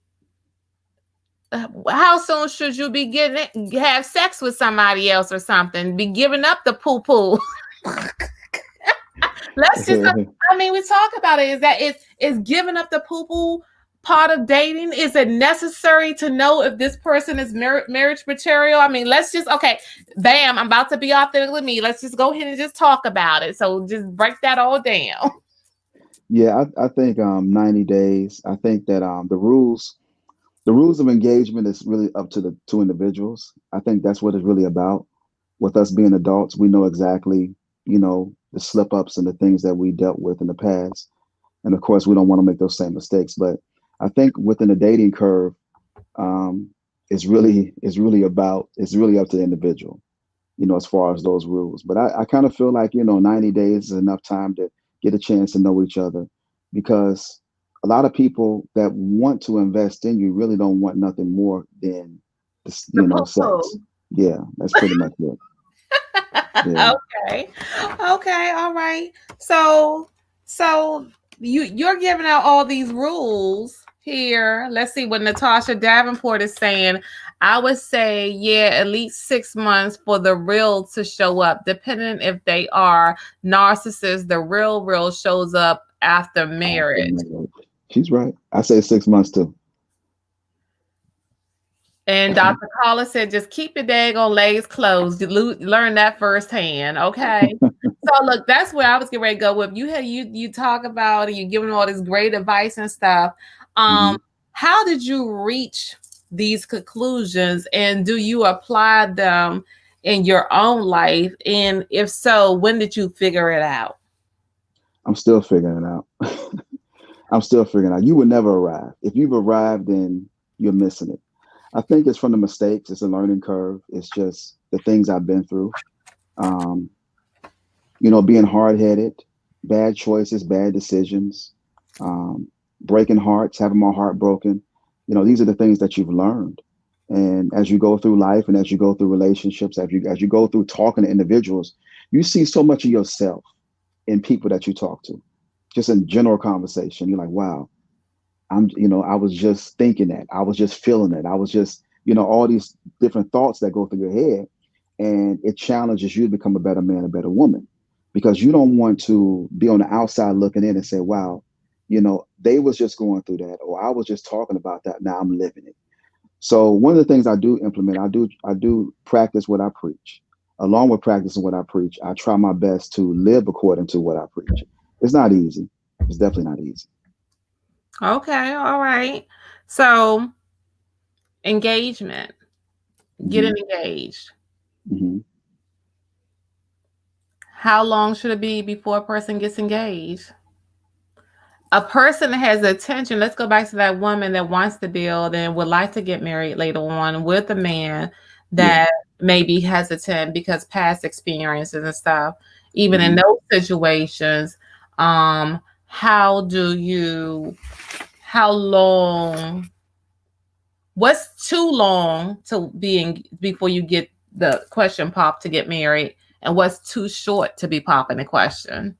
how soon should you be getting have sex with somebody else or something? Be giving up the poo poo. Let's just, I mean, we talk about it. Is that is giving up the poo poo part of dating? Is it necessary to know if this person is marriage material? I mean, let's just, okay, bam, I'm about to be authentic with me. Let's just go ahead and just talk about it. So just break that all down. Yeah, I think 90 days. I think that the rules of engagement is really up to the two individuals. I think that's what it's really about. With us being adults, we know exactly, you know, the slip ups and the things that we dealt with in the past. And of course, we don't want to make those same mistakes. But I think within the dating curve, um, it's really up to the individual, you know, as far as those rules. But I kind of feel like, you know, 90 days is enough time to get a chance to know each other because a lot of people that want to invest in you really don't want nothing more than, The you know, poo sex. poo. Yeah, that's pretty much it. Yeah. Okay. Okay. All right. So you're giving out all these rules. Here, let's see what Natasha Davenport is saying. I would say, yeah, at least 6 months for the real to show up, depending if they are narcissists. The real shows up after marriage. She's right. I say 6 months too. And Dr. Carla said, just keep your daggone legs closed. You learn that firsthand, okay? So look, that's where I was getting ready to go with. You talk about and you giving all this great advice and stuff. How did you reach these conclusions, and do you apply them in your own life? And if so, when did you figure it out? I'm still figuring it out. I'm still figuring it out. You will never arrive. If you've arrived, then you're missing it. I think it's from the mistakes. It's a learning curve. It's just the things I've been through. Being hard-headed, bad choices, bad decisions, breaking hearts, having my heart broken. These are the things that you've learned. And as you go through life and as you go through relationships, as you go through talking to individuals, you see so much of yourself in people that you talk to. Just in general conversation, you're like, wow, I was just thinking that. I was just feeling it. I was just, all these different thoughts that go through your head. And it challenges you to become a better man, a better woman, because you don't want to be on the outside looking in and say, wow, they was just going through that, or I was just talking about that. Now I'm living it. So one of the things I do implement, I do practice what I preach. Along with practicing what I preach, I try my best to live according to what I preach. It's not easy. It's definitely not easy. Okay, all right. So engagement, getting engaged. How long should it be before a person gets engaged? A person that has attention, let's go back to that woman that wants to build and would like to get married later on with a man that may be hesitant because past experiences and stuff. Even in those situations, how long, what's too long to be before you get the question popped to get married, and what's too short to be popping the question?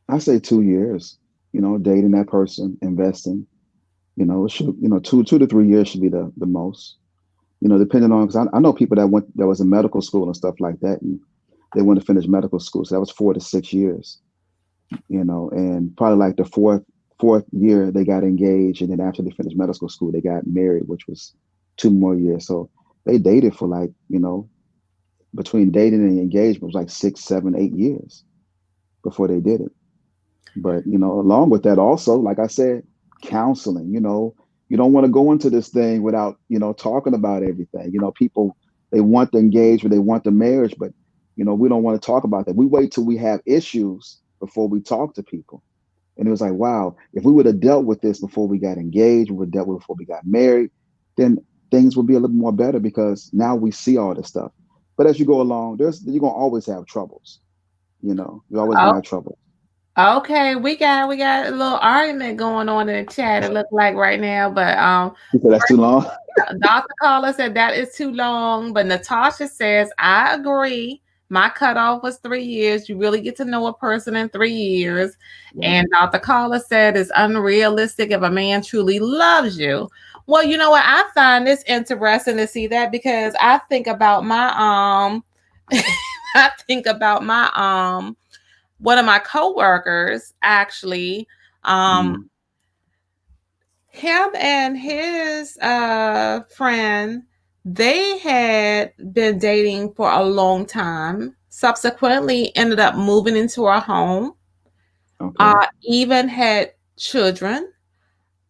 I say 2 years, dating that person, investing, it should, 2 to 3 years should be the most, depending on, because I know people that was in medical school and stuff like that, and they went to finish medical school. So that was 4 to 6 years, and probably like the fourth year they got engaged. And then after they finished medical school, they got married, which was 2 more years. So they dated for like, between dating and engagement was like 6, 7, 8 years before they did it. But, along with that also, like I said, counseling, you don't want to go into this thing without, talking about everything. People, they want the engagement, they want the marriage, but, we don't want to talk about that. We wait till we have issues before we talk to people. And it was like, wow, if we would have dealt with this before we got engaged, we would have dealt with it before we got married, then things would be a little more better, because now we see all this stuff. But as you go along, you're going to always have troubles. You're always going to have trouble. Okay, we got a little argument going on in the chat, it looked like right now, but that's too long. Dr. Carla said that is too long, but Natasha says, I agree. My cutoff was 3 years. You really get to know a person in 3 years. Yeah. And Dr. Carla said it's unrealistic if a man truly loves you. Well, you know what? I find this interesting to see that, because I think about my one of my coworkers, actually, him and his friend, they had been dating for a long time, subsequently ended up moving into our home, even had children.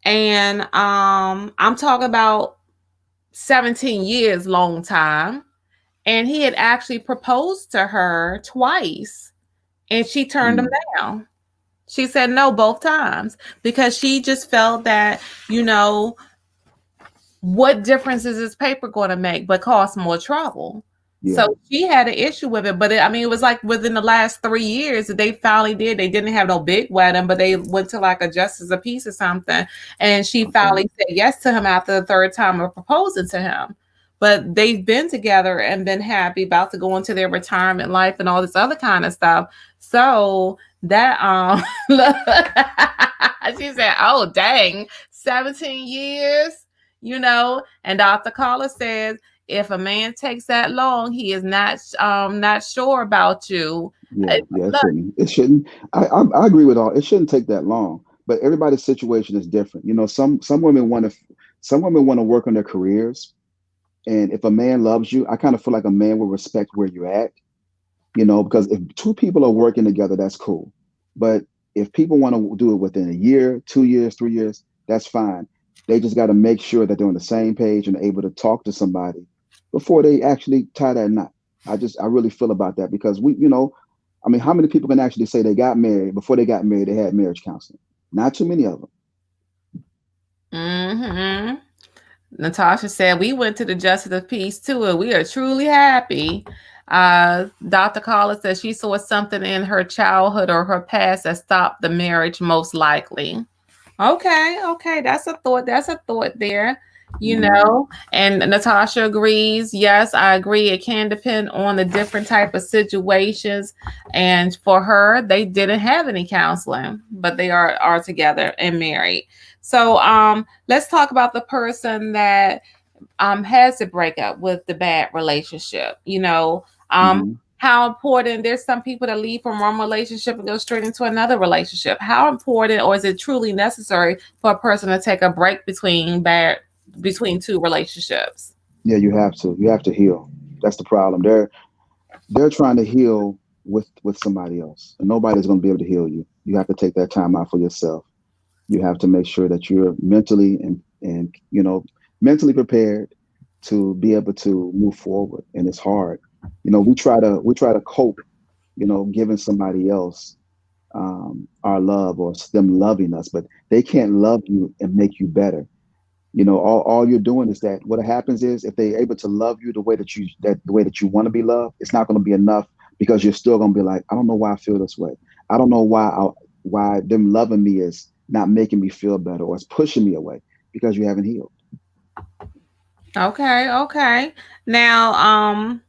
And I'm talking about 17 years, long time. And he had actually proposed to her twice, and she turned him down. She said no both times, because she just felt that, what difference is this paper going to make but cause more trouble? Yeah. So she had an issue with it. But it was like within the last 3 years that they finally did. They didn't have no big wedding, but they went to like a justice of peace or something. And she finally said yes to him after the third time of proposing to him. But they've been together and been happy, about to go into their retirement life and all this other kind of stuff. So that she said, oh dang, 17 years, you know, and Dr. Carla says if a man takes that long, he is not sure about you. Yeah, yeah, it Look, shouldn't. It shouldn't. I agree with all. It shouldn't take that long. But everybody's situation is different. You know, some women want to, some women want to work on their careers. And if a man loves you, I kind of feel like a man will respect where you're at. You know, because if two people are working together, that's cool. But if people want to do it within a year, 2 years, 3 years, that's fine. They just got to make sure that they're on the same page and able to talk to somebody before they actually tie that knot. I really feel about that because I mean, how many people can actually say they got married before they got married? They had marriage counseling. Not too many of them. hmm Natasha said, we went to the Justice of Peace too, and we are truly happy. Dr. Carla says she saw something in her childhood or her past that stopped the marriage, most likely. Okay, okay, that's a thought. That's a thought there, you Mhm. know. And Natasha agrees. Yes, I agree. It can depend on the different type of situations. And for her, they didn't have any counseling, but they are together and married. So let's talk about the person that has to break up with the bad relationship. You know, Mhm. how important, there's some people that leave from one relationship and go straight into another relationship. How important, or is it truly necessary for a person to take a break between two relationships? Yeah, you have to. You have to heal. That's the problem. They're trying to heal with somebody else, and nobody's going to be able to heal you. You have to take that time out for yourself. You have to make sure that you're mentally and mentally prepared to be able to move forward. And it's hard. We try to cope, giving somebody else our love or them loving us, but they can't love you and make you better. All you're doing is that what happens is if they're able to love you the way that you want to be loved, it's not going to be enough because you're still going to be like, I don't know why I feel this way. I don't know why them loving me is not making me feel better or it's pushing me away because you haven't healed. Okay, okay. Now,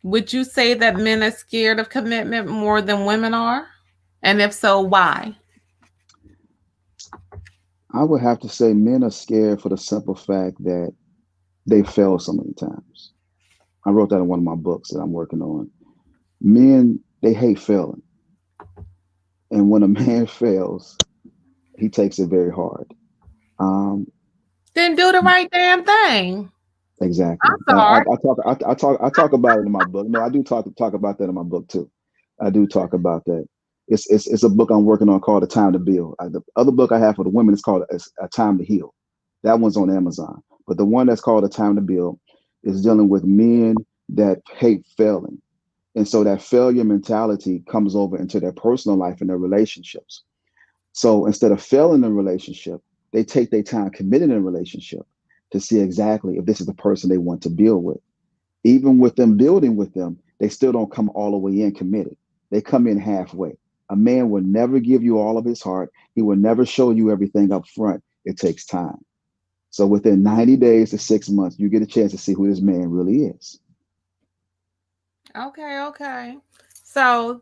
would you say that men are scared of commitment more than women are? And if so, why? I would have to say men are scared for the simple fact that they failed so many times. I wrote that in one of my books that I'm working on. Men, they hate failing. And when a man fails, he takes it very hard. Um, Then do the right damn thing. Exactly. I'm sorry. I talk about it in my book. No, I do talk about that in my book too. I do talk about that. It's a book I'm working on called A Time to Build. The other book I have for the women is called A Time to Heal. That one's on Amazon. But the one that's called A Time to Build is dealing with men that hate failing. And so that failure mentality comes over into their personal life and their relationships. So instead of failing in a relationship, they take their time committing in a relationship to see exactly if this is the person they want to build with. Even with them building with them, they still don't come all the way in committed. They come in halfway. A man will never give you all of his heart. He will never show you everything up front. It takes time. So within 90 days to 6 months, you get a chance to see who this man really is. Okay, okay. So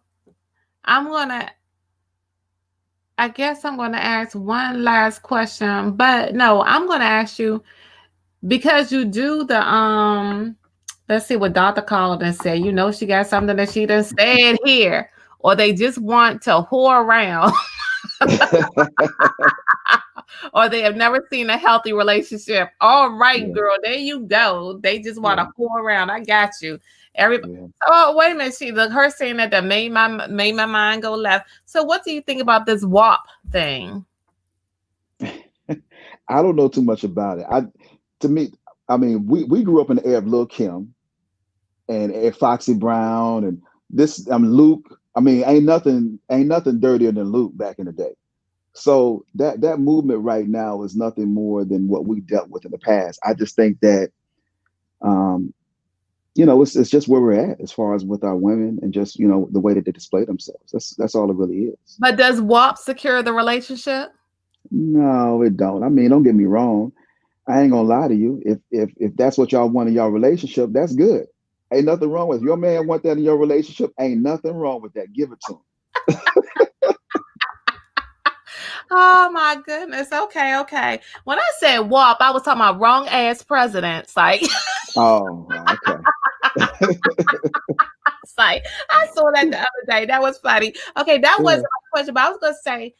I'm gonna I guess I'm gonna ask one last question, but no, I'm gonna ask you because you do the let's see what Dr. Collins said. You know she got something that she done said here. Or they just want to whore around. Or they have never seen a healthy relationship. All right, Yeah, girl, there you go. They just want to yeah, fool around. I got you. Everybody. yeah. Oh, wait a minute. She look her saying that made my mind go left. So, what do you think about this WAPP thing? I don't know too much about it. To me, I mean, we grew up in the era of Lil Kim and Foxy Brown and this Luke. I mean, ain't nothing dirtier than Luke back in the day. So that movement right now is nothing more than what we dealt with in the past. I just think that um, it's just where we're at as far as with our women and just the way that they display themselves. That's all it really is. But does WAPP secure the relationship? No, it don't. I mean, don't get me wrong. I ain't gonna lie to you. If that's what y'all want in your relationship, that's good. Ain't nothing wrong with it. Your man want that in your relationship. Ain't nothing wrong with that. Give it to him. Oh my goodness. Okay, okay. When I said WAP, I was talking about wrong ass presidents. Like, Oh, okay. it's like I saw that the other day. That was funny. Okay, that wasn't Yeah. my question, but I was gonna say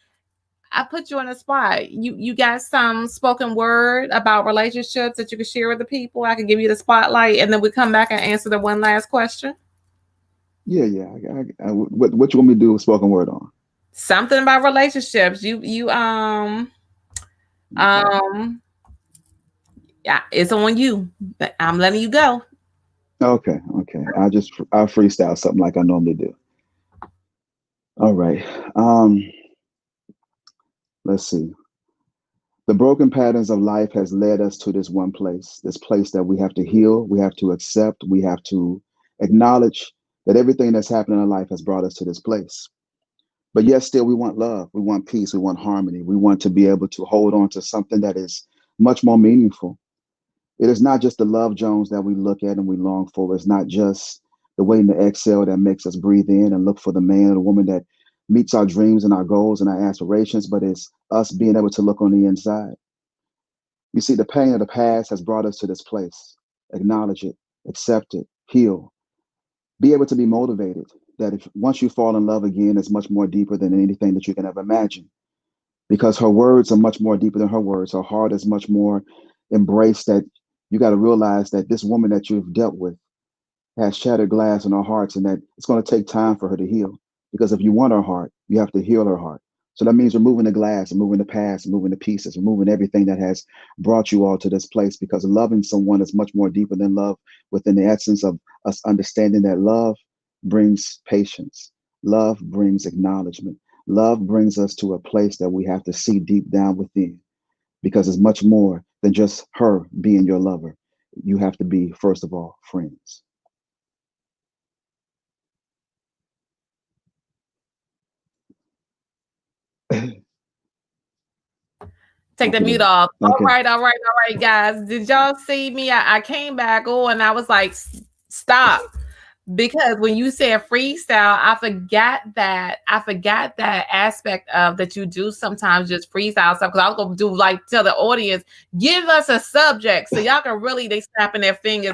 I put you on the spot. You got some spoken word about relationships that you can share with the people. I can give you the spotlight, and then we come back and answer the one last question. Yeah, yeah. What you want me to do with spoken word on? Something about relationships. You Okay. um yeah, it's on you. I'm letting you go. Okay. Okay. I'll freestyle something like I normally do. All right. Let's see. The broken patterns of life has led us to this place that we have to heal, we have to accept, we have to acknowledge that everything that's happened in our life has brought us to this place. But yet still we want love, we want peace, we want harmony, we want to be able to hold on to something that is much more meaningful. It is not just the love Jones that we look at and we long for. It's not just the waiting to exhale that makes us breathe in and look for the man or the woman that meets our dreams and our goals and our aspirations, but it's us being able to look on the inside. You see, the pain of the past has brought us to this place. Acknowledge it, accept it, heal, be able to be motivated. That if once you fall in love again, it's much more deeper than anything that you can ever imagine. Because her words are much more deeper than her words. Her heart is much more embraced. That you got to realize that this woman that you've dealt with has shattered glass in her hearts, and that it's going to take time for her to heal. Because if you want her heart, you have to heal her heart. So that means removing the glass, removing the past, removing the pieces, removing everything that has brought you all to this place. Because loving someone is much more deeper than love, within the essence of us understanding that love brings patience, love brings acknowledgement, love brings us to a place that we have to see deep down within. Because it's much more than just her being your lover. You have to be, first of all, friends. Take the mute Okay. off. All Okay. right, all right, all right, guys. Did y'all see me? I came back on and I was like, stop. Because when you said freestyle, I forgot that aspect of that you do sometimes just freestyle stuff. Because I was gonna do like tell the audience, give us a subject. So y'all can really they're snapping their fingers.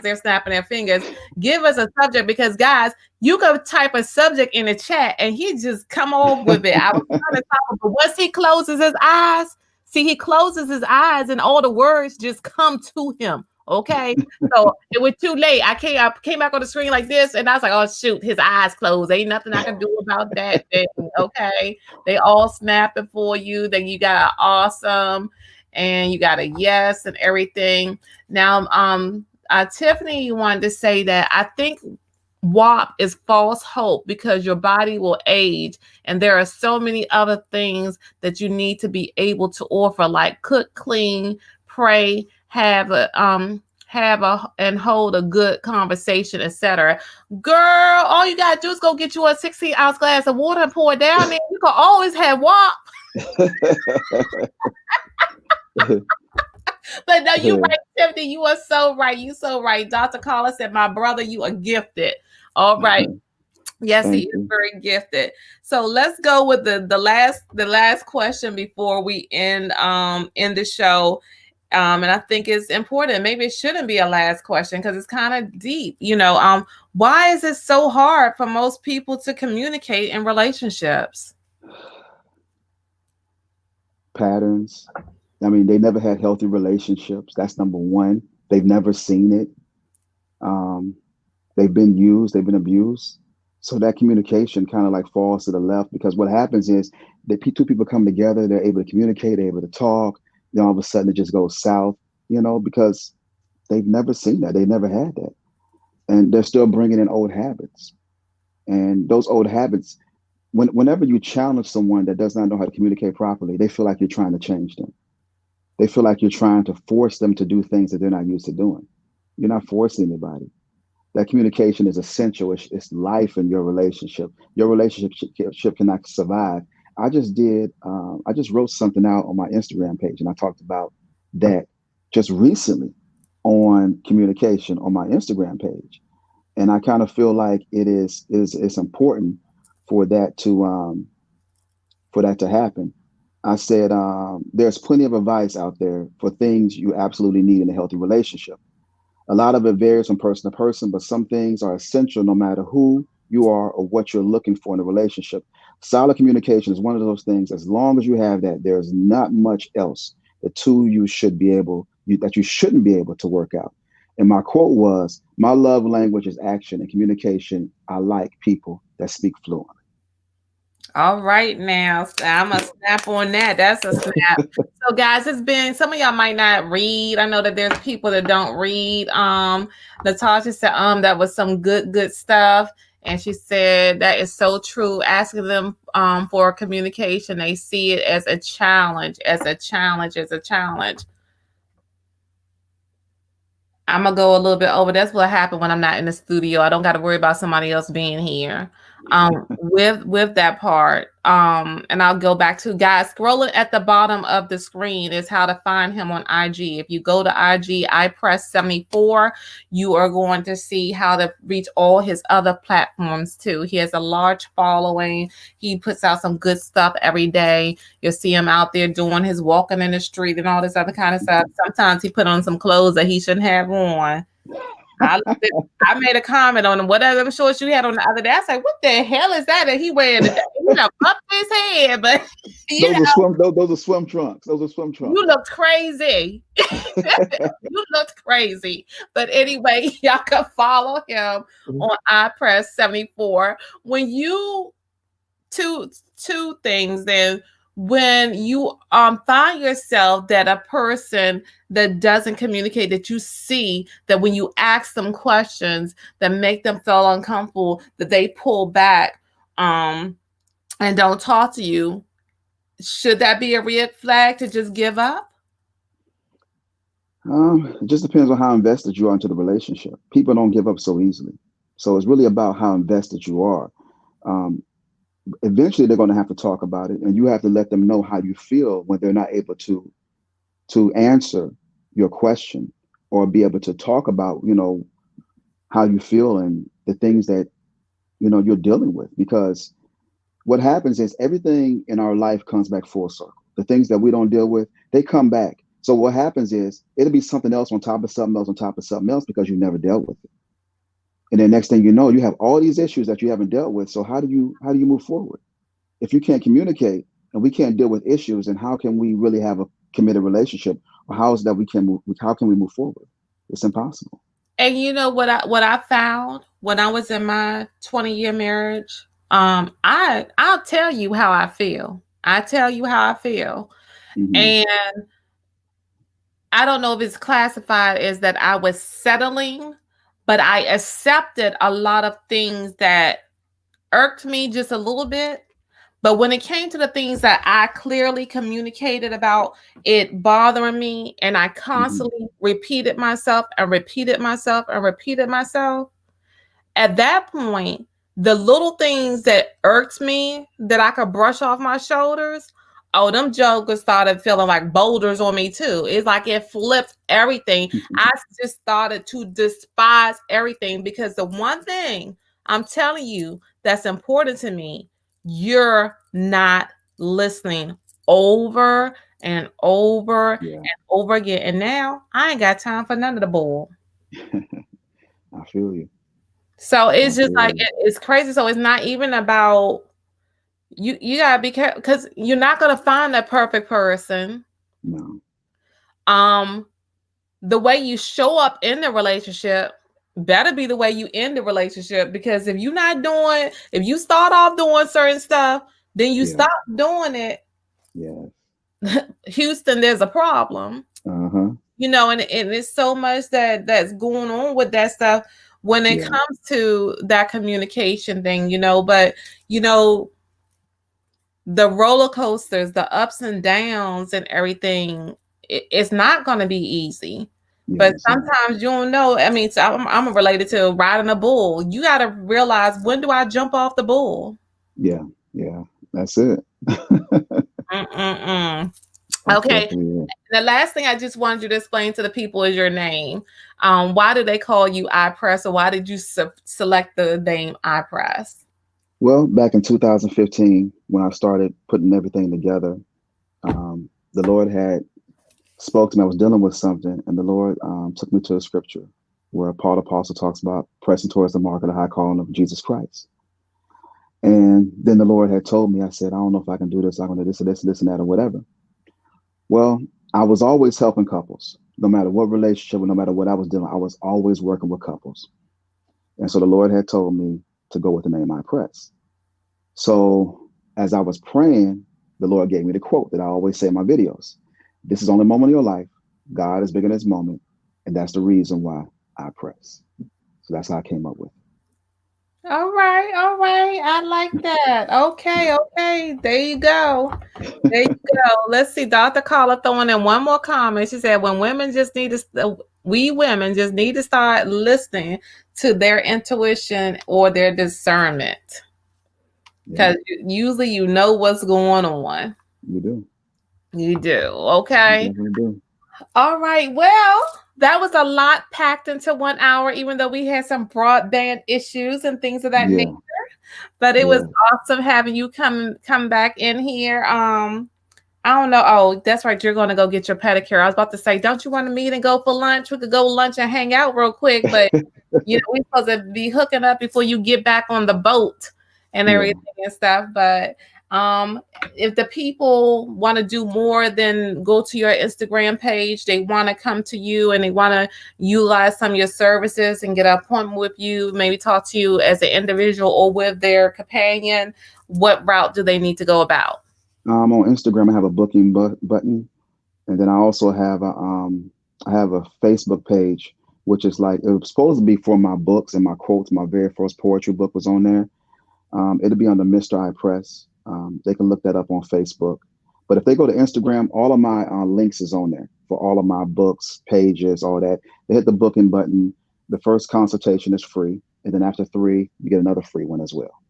Give us a subject because guys, you could type a subject in the chat and he just come off with it. I was trying to talk, but once he closes his eyes, see, he closes his eyes and all the words just come to him. Okay. So it was too late. I came back on the screen like this, and I was like, "Oh shoot, his eyes closed. Ain't nothing I can do about that thing." Okay, they all snapping for you. Then you got an awesome, and you got a yes and everything. Now, Tiffany wanted to say that I think WAP is false hope because your body will age, and there are so many other things that you need to be able to offer, like cook, clean, pray, have a and hold a good conversation, etc. Girl, all you gotta do is go get you a 16-ounce glass of water and pour it down there. You can always have WAP. But no, you right, Tiffany. You are so right. You so right. Dr. Carla said, "My brother, you are gifted." All right. Yes, he Thank is you. very gifted. So let's go with the last question before we end the show. And I think it's important. Maybe it shouldn't be a last question because it's kind of deep. Why is it so hard for most people to communicate in relationships? Patterns. I mean, they never had healthy relationships. That's number one. They've never seen it. Um, they've been used, they've been abused. So that communication kind of like falls to the left because what happens is that two people come together, they're able to communicate, they're able to talk. Then all of a sudden it just goes south, because they've never seen that. They never had that. And they're still bringing in old habits. And those old habits, whenever you challenge someone that does not know how to communicate properly, they feel like you're trying to change them. They feel like you're trying to force them to do things that they're not used to doing. You're not forcing anybody. That communication is essential. It's life in your relationship. Your relationship cannot survive. I just wrote something out on my Instagram page, and I talked about that just recently on communication on my Instagram page. And I kind of feel like it's important for that to happen. I said, there's plenty of advice out there for things you absolutely need in a healthy relationship. A lot of it varies from person to person, but some things are essential no matter who you are or what you're looking for in a relationship. Solid communication is one of those things. As long as you have that, there's not much else the two you should be able that you shouldn't be able to work out. And my quote was, "My love language is action and communication. I like people that speak fluently." All right, now I'm gonna snap on that. That's a snap. So, guys, it's been some of y'all might not read. I know that there's people that don't read. Natasha said, that was some good stuff, and she said that is so true. Asking them for communication, they see it as a challenge, as a challenge, as a challenge. I'm gonna go a little bit over. That's what happened when I'm not in the studio. I don't got to worry about somebody else being here. With that part. And I'll go back to, guys, scrolling at the bottom of the screen is how to find him on IG. If you go to IG, IPress 74, you are going to see how to reach all his other platforms too. He has a large following. He puts out some good stuff every day. You'll see him out there doing his walking in the street and all this other kind of stuff. Sometimes he put on some clothes that he shouldn't have on. I made a comment on whatever shorts you had on the other day. I said, "What the hell is that?" And he wearing it. You know, up his head, but Those are swim trunks. Those are swim trunks. You looked crazy. You looked crazy. But anyway, y'all can follow him on IPress 74. When you two things, then when you find yourself that a person that doesn't communicate, that you see that when you ask them questions that make them feel uncomfortable, that they pull back and don't talk to you, should that be a red flag to just give up? It just depends on how invested you are into the relationship. People don't give up so easily. So it's really about how invested you are. Eventually they're going to have to talk about it, and you have to let them know how you feel when they're not able to answer your question or be able to talk about, how you feel and the things that, you're dealing with. Because what happens is everything in our life comes back full circle. The things that we don't deal with, they come back. So what happens is it'll be something else on top of something else on top of something else because you never dealt with it. And then next thing you know, you have all these issues that you haven't dealt with. So how do you move forward? If you can't communicate and we can't deal with issues, then how can we really have a committed relationship? Or how is that how can we move forward? It's impossible. And you know what I found when I was in my 20-year marriage? I'll tell you how I feel. I tell you how I feel. Mm-hmm. And I don't know if it's classified as that I was settling, but I accepted a lot of things that irked me just a little bit. But when it came to the things that I clearly communicated about it bothering me, and I constantly repeated myself and repeated myself and repeated myself, at that point, the little things that irked me that I could brush off my shoulders, them jokers started feeling like boulders on me too. It's like it flipped everything. I just started to despise everything because the one thing I'm telling you that's important to me, you're not listening over and over and over again. And now I ain't got time for none of the bull. I feel you. So it's just like it's crazy. So it's not even about you gotta be careful because you're not gonna find that perfect person. No. The way you show up in the relationship better be the way you end the relationship, because if you start off doing certain stuff, then you stop doing it. Yeah. Houston, there's a problem. And it's so much that's going on with that stuff when it comes to that communication thing, but the roller coasters, the ups and downs and everything, it's not going to be easy. But sometimes you don't know. I mean, so I'm related to riding a bull. You got to realize, when do I jump off the bull? Yeah, that's it. Okay. The last thing I just wanted you to explain to the people is your name. Why do they call you IPress, or why did you select the name IPress? Well, back in 2015, when I started putting everything together, The Lord had spoke to me. I was dealing with something, and the Lord took me to a scripture where Paul the Apostle talks about pressing towards the mark of the high calling of Jesus Christ. And then the Lord had told me, I said, I don't know if I can do this. I'm going to do this or this and this and that or whatever. Well, I was always helping couples, no matter what relationship, no matter what I was doing. I was always working with couples. And so the Lord had told me to go with the name IPress. So as I was praying, the Lord gave me the quote that I always say in my videos. This is only a moment of your life. God is bigger than this moment. And that's the reason why I press. So that's how I came up with it. All right. I like that. Okay. There you go. Let's see. Dr. Carla throwing in one more comment. She said, when women just need to, we women just need to start listening to their intuition or their discernment. Because usually you know what's going on. You do. Okay. You do. All right. Well, that was a lot packed into 1 hour, even though we had some broadband issues and things of that nature. But it was awesome having you come back in here. I don't know. Oh, that's right. You're going to go get your pedicure. I was about to say, don't you want to meet and go for lunch? We could go lunch and hang out real quick. But, we're supposed to be hooking up before you get back on the boat and everything and stuff. But if the people want to do more than go to your Instagram page, they want to come to you and they want to utilize some of your services and get an appointment with you, maybe talk to you as an individual or with their companion, what route do they need to go about? On Instagram, I have a booking button. And then I also have a Facebook page, which is like, it was supposed to be for my books and my quotes. My very first poetry book was on there. It'll be under Mr. IPress. They can look that up on Facebook. But if they go to Instagram, all of my links is on there for all of my books, pages, all that. They hit the booking button. The first consultation is free. And then after 3, you get another free one as well.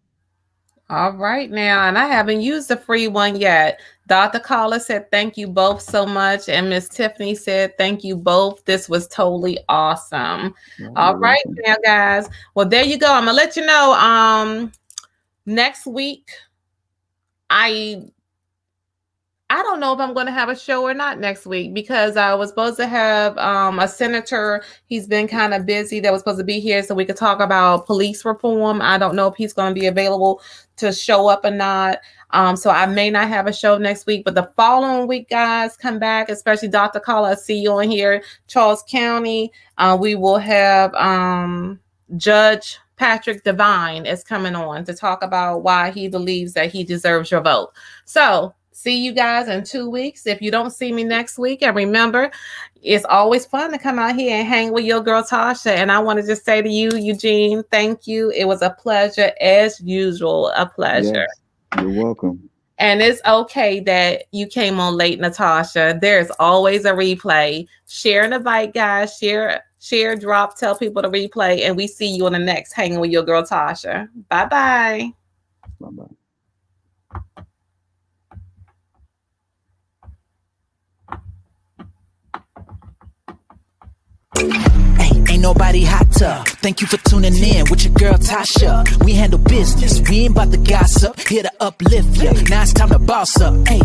All right now. And I haven't used the free one yet. Dr. Carla said, thank you both so much. And Miss Tiffany said, thank you both. This was totally awesome. All right now, guys. Well, there you go. I'm going to let you know next week. I don't know if I'm going to have a show or not next week because I was supposed to have a senator. He's been kind of busy that was supposed to be here so we could talk about police reform. I don't know if he's going to be available to show up or not. So I may not have a show next week, but the following week, guys, come back, especially Dr. Carla. I see you on here, Charles County. We will have Judge Patrick Devine is coming on to talk about why he believes that he deserves your vote. So see you guys in 2 weeks. If you don't see me next week, and remember, it's always fun to come out here and hang with your girl Tasha. And I want to just say to you, Eugene, thank you. It was a pleasure as usual. A pleasure. Yes, you're welcome. And it's okay that you came on late, Natasha. There's always a replay. Share and invite, guys. Share, drop, tell people to replay, and we see you on the next Hanging with Your Girl Tasha. Bye-bye. Bye-bye. Ain't nobody hotter. Thank you for tuning in with your girl Tasha. We handle business, we ain't about to gossip. Here to uplift ya. Now it's time to boss up. Hey,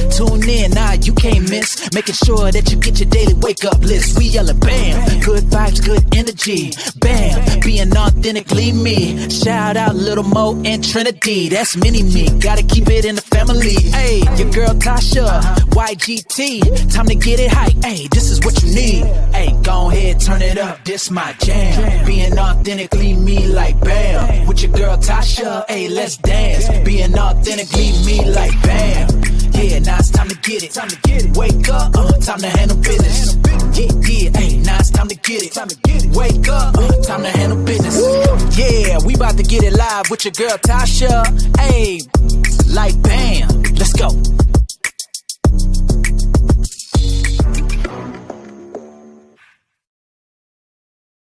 tune in, you can't miss. Making sure that you get your daily wake up list. We yelling bam, good vibes, good energy. Bam, being authentically me. Shout out Little Mo and Trinity. That's mini me. Gotta keep it in the family. Hey, your girl Tasha, YGT. Time to get it hype. Hey, this is what you need. Hey, go ahead, turn it up. This my jam. Being authentically me like bam. With your girl Tasha, hey, let's dance. Being authentically me like bam. Yeah, now it's time to get it. Wake up, time to handle business. Yeah, hey, now it's time to get it. Wake up, time to handle business. Yeah, we about to get it live with your girl Tasha. Hey, like bam. Let's go.